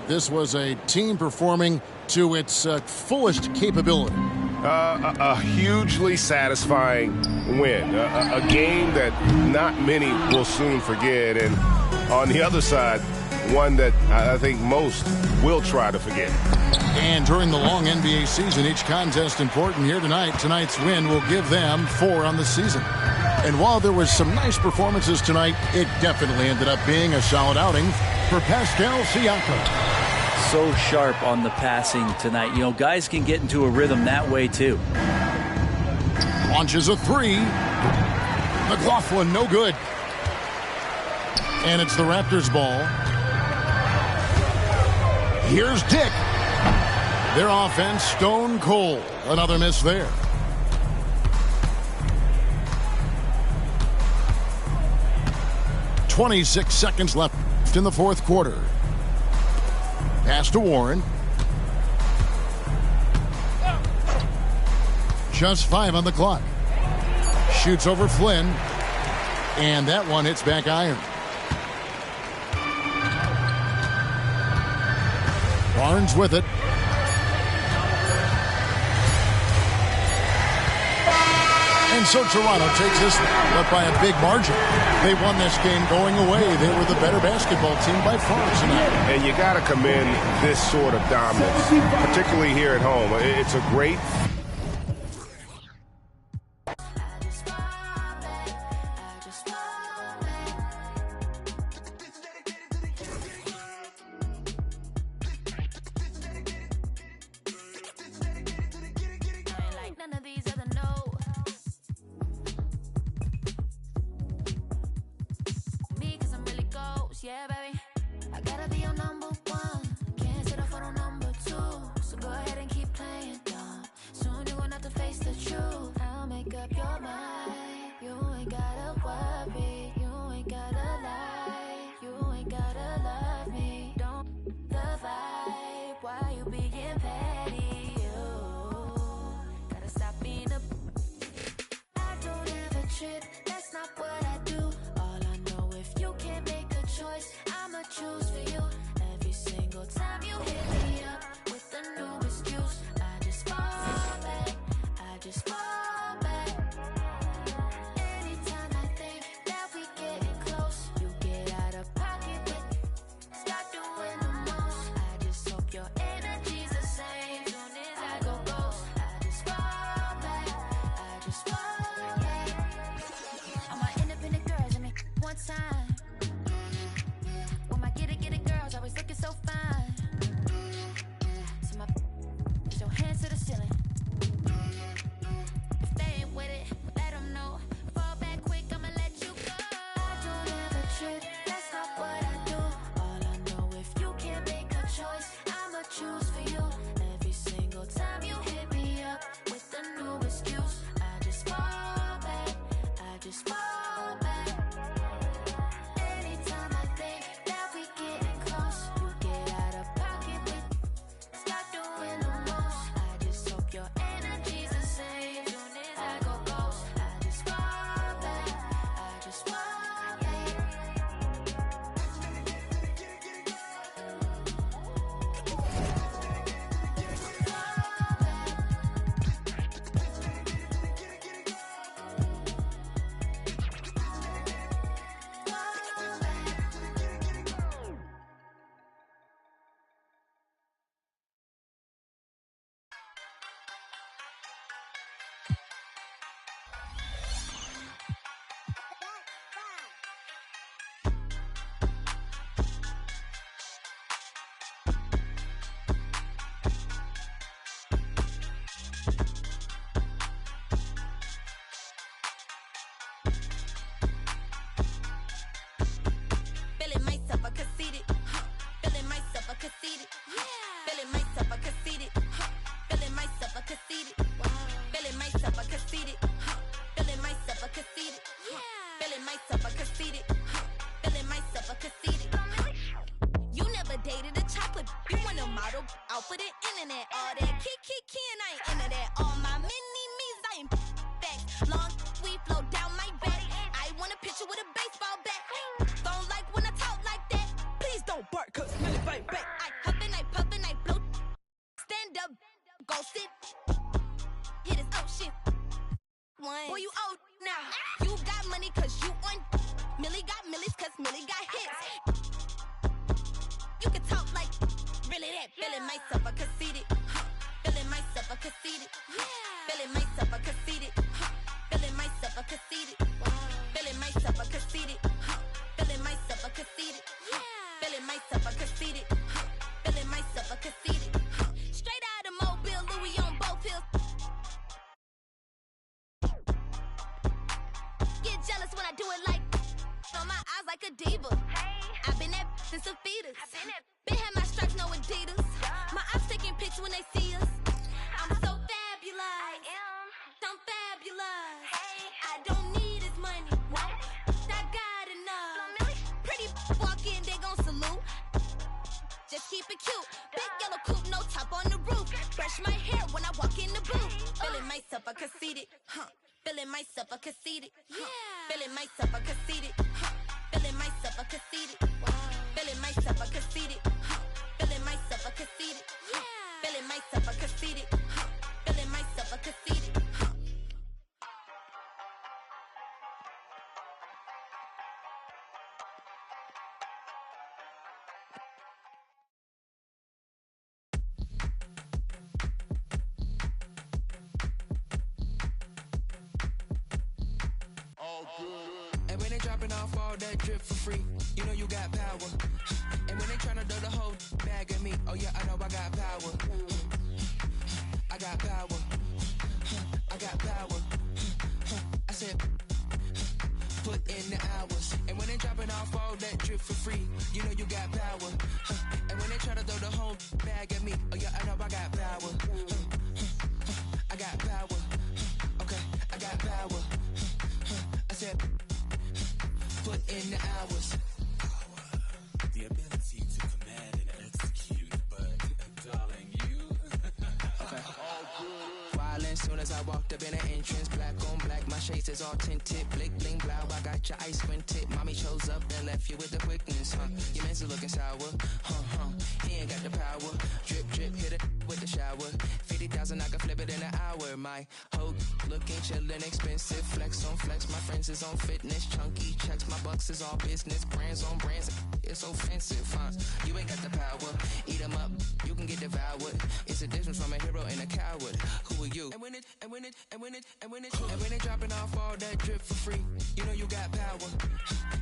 This was a team performing to its fullest capability. A hugely satisfying win, a game that not many will soon forget, and on the other side, one that I think most will try to forget. And during the long NBA season, each contest important here tonight. Tonight's win will give them 4 on the season. And while there was some nice performances tonight, it definitely ended up being a solid outing for Pascal Siakam. So sharp on the passing tonight. You know, guys can get into a rhythm that way too. Launches a 3. McLaughlin, no good. And it's the Raptors' ball. Here's Dick. Their offense stone cold. Another miss there. .26 seconds left in the fourth quarter. Pass to Warren. Just 5 on the clock. Shoots over Flynn. And that one hits back iron. Barnes with it. And so Toronto takes this, but by a big margin. They won this game going away. They were the better basketball team by far tonight. And you got to commend this sort of dominance, particularly here at home. It's a great... Yeah, baby, I gotta be your number 1. Can't settle for no number 2. So go ahead and keep playing dumb. Soon you're gonna have to face the truth. I'll make up your mind. You ain't gotta worry. You ain't gotta lie. You ain't gotta love me. Don't the vibe. Why you being petty? You gotta stop being a... I don't ever trip. That's not what I do. All I know, if you can't make choice, I'ma choose for you. Every single time you hit me up with a new excuse, I just fall back, I just fall back. Anytime I think that we getting close, you get out of pocket, but stop doing the most. I just hope your energy's the same. Soon as I go ghost, I just fall back, I just fall back. All my independent girls, I mean, one time. Always looking so fine. So my put your hands to the ceiling. If they ain't with it, let them know. Fall back quick, I'ma let you go. I don't ever trip, that's not what I do. All I know, if you can't make a choice, I'ma choose for you. Every single time you hit me up with a new excuse, I just fall back, I just fall back. Anytime I think that we getting close, you get out of pocket, but stop doing the most. I just hope your energy's the same. Soon as I go ghost, I just fall back, I just fall internet. All that kiki and I ain't into that. All my mini-me's, I ain't facts. Long we flow down my back. I want a picture with a baseball bat. Don't like when I talk like that. Please don't bark, cause Millie fight back. I huffin', I puffin', I blow. Stand up, go sit. Hit his shit. Boy, you old now. You got money cause you on. Millie got millies cause Millie got hits. You can talk like really that. Feeling myself a conceited. Feeling myself a conceited. Feeling myself a conceited. Feeling myself a conceited. Feeling myself a conceited. Feeling myself a conceited. Feeling myself a conceited. Feeling myself a conceited. Straight out of Mobile, Louis on both hills. Get jealous when I do it like on my eyes like a diva. I've been that since a fetus. Been had my stripes, no Adidas. My eyes taking pics when they see us. I'm so fabulous. I'm fabulous. I don't need his money. I got enough. Pretty walk in, they gon' salute. Just keep it cute. Big yellow coupe, no top on the roof. Brush my hair when I walk in the booth. Feeling myself a conceited. Feeling myself a conceited. Feeling myself a conceited. Feeling myself a conceited. Feeling myself a conceited. Feeling myself a conceited. Feeling myself a conceited. Feeling myself a conceited. And when they dropping off all that drip for free, you know you got power. And when they tryna throw the whole bag at me, oh yeah, I know I got power. I got power. I got power. I said, put in the hours. And when they dropping off all that drip for free, you know you got power. And when they tryna throw the whole bag at me, oh yeah, I know I got power. I got power. Okay, I got power. I said, put in the hours. The ability to command and execute, but darling, you. Okay. Violent soon as I walked up in the entrance, black on black, my shades is all tinted, blick bling blow, I got your ice squinted. Mommy chose up and left you with the quickness, Your man's looking sour, He ain't got the power. Drip drip, hit it with the shower. 50,000, I can flip it in an hour. My hoe looking chillin', expensive. Flex on flex, my friends is on fitness. Chunky checks, my bucks is all business. Brands on brands, it's offensive, You ain't got the power. Eat 'em up, you can get devoured. It's a difference from a hero and a coward. Who are you? And when they dropping off all that drip for free, you know you got power.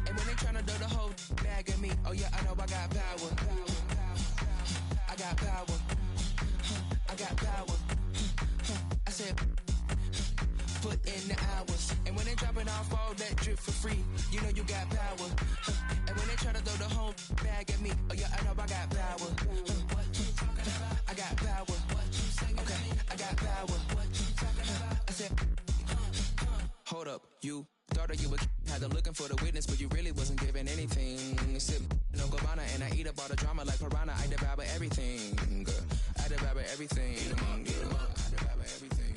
And when they tryna throw the whole bag at me, oh yeah, I know I got power. I got power. I got power. I said, put in the hours. And when they dropping off all that drip for free, you know you got power. And when they try to throw the whole bag at me, oh yeah, I know I got power. I got power. Okay, I got power. I said, hold up, you thought that you would had them looking for the witness, but you really wasn't giving anything. Sip no Gabbana and I eat up all the drama like piranha. I devour everything. I devour everything. I devour everything.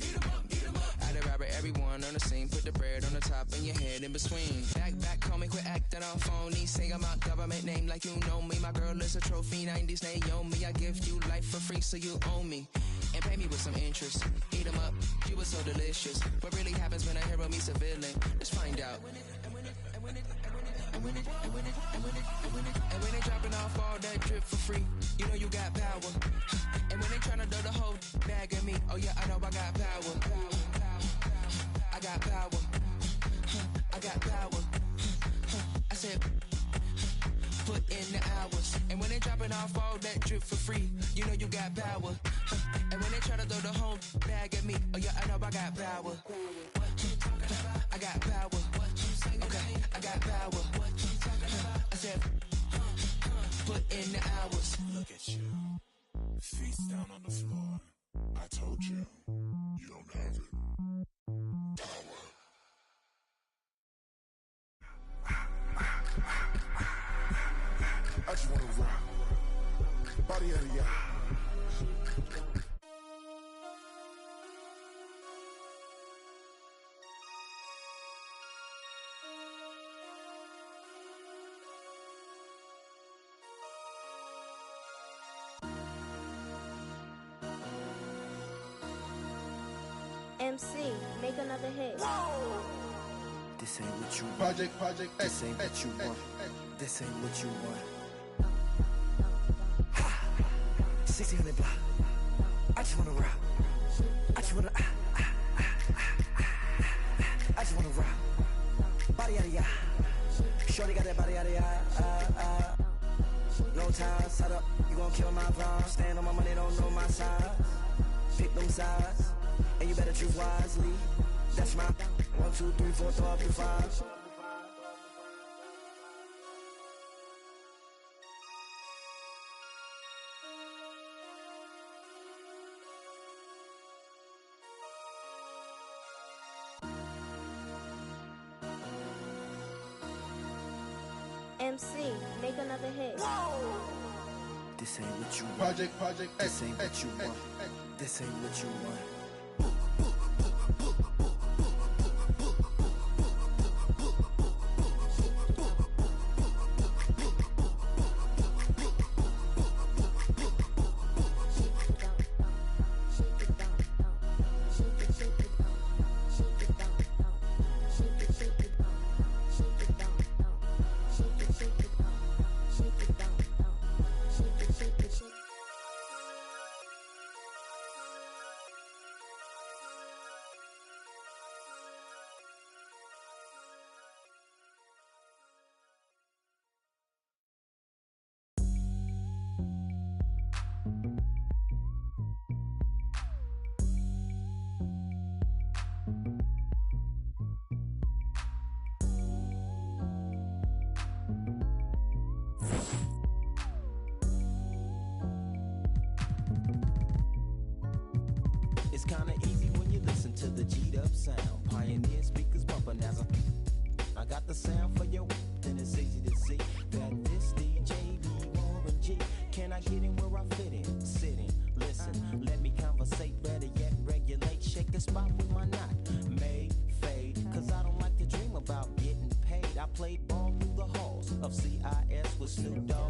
I devour everyone on the scene. Put the bread on the top and your head in between. Back, call me, quit acting all phony. Say I'm out government name like you know me. My girl is a trophy, 90s Naomi. I give you life for free, so you owe me. And pay me with some interest. Eat 'em up, you were so delicious. What really happens when a hero meets a villain? Let's find out. And when they dropping off all that drip for free, you know you got power. And when they tryna throw the whole bag at me, oh yeah, I know I got power. I got power. I got power. I said, put in the hours. And when they dropping off all that drip for free, you know you got power. And when they try to throw the whole bag at me, oh yeah, I know I got power. I got power. Okay, I got power. I said, put in the hours. Look at you, face down on the floor. I told you, you don't have it. Power. I just wanna rock. Body out of y'all. MC, make another hit. This ain't what you want. Project This ain't what you want. This ain't what you want. 1600 block. I just wanna rock. I just wanna I just wanna rock. Body out of ya. Shorty got that body out of ya. No time, set up. You gon' kill my vibe. Stand on my money, don't know my size. Pick them sides, and you better choose wisely. That's my 1, 2, 3, 4, throw up your 5. MC, make another hit. This ain't what you want. Project This ain't what you want. This ain't what you want. It's kinda easy when you listen to the G'd up sound. Pioneer speakers bumping as I got the sound for you, then it's easy to see that this DJ be Warren G. Can I get in where I fit in? Sitting, listen, let me conversate, better yet regulate. Shake the spot with my knot, may fade, cause I don't like to dream about getting paid. I played ball through the halls of CIS with Snoop Dogg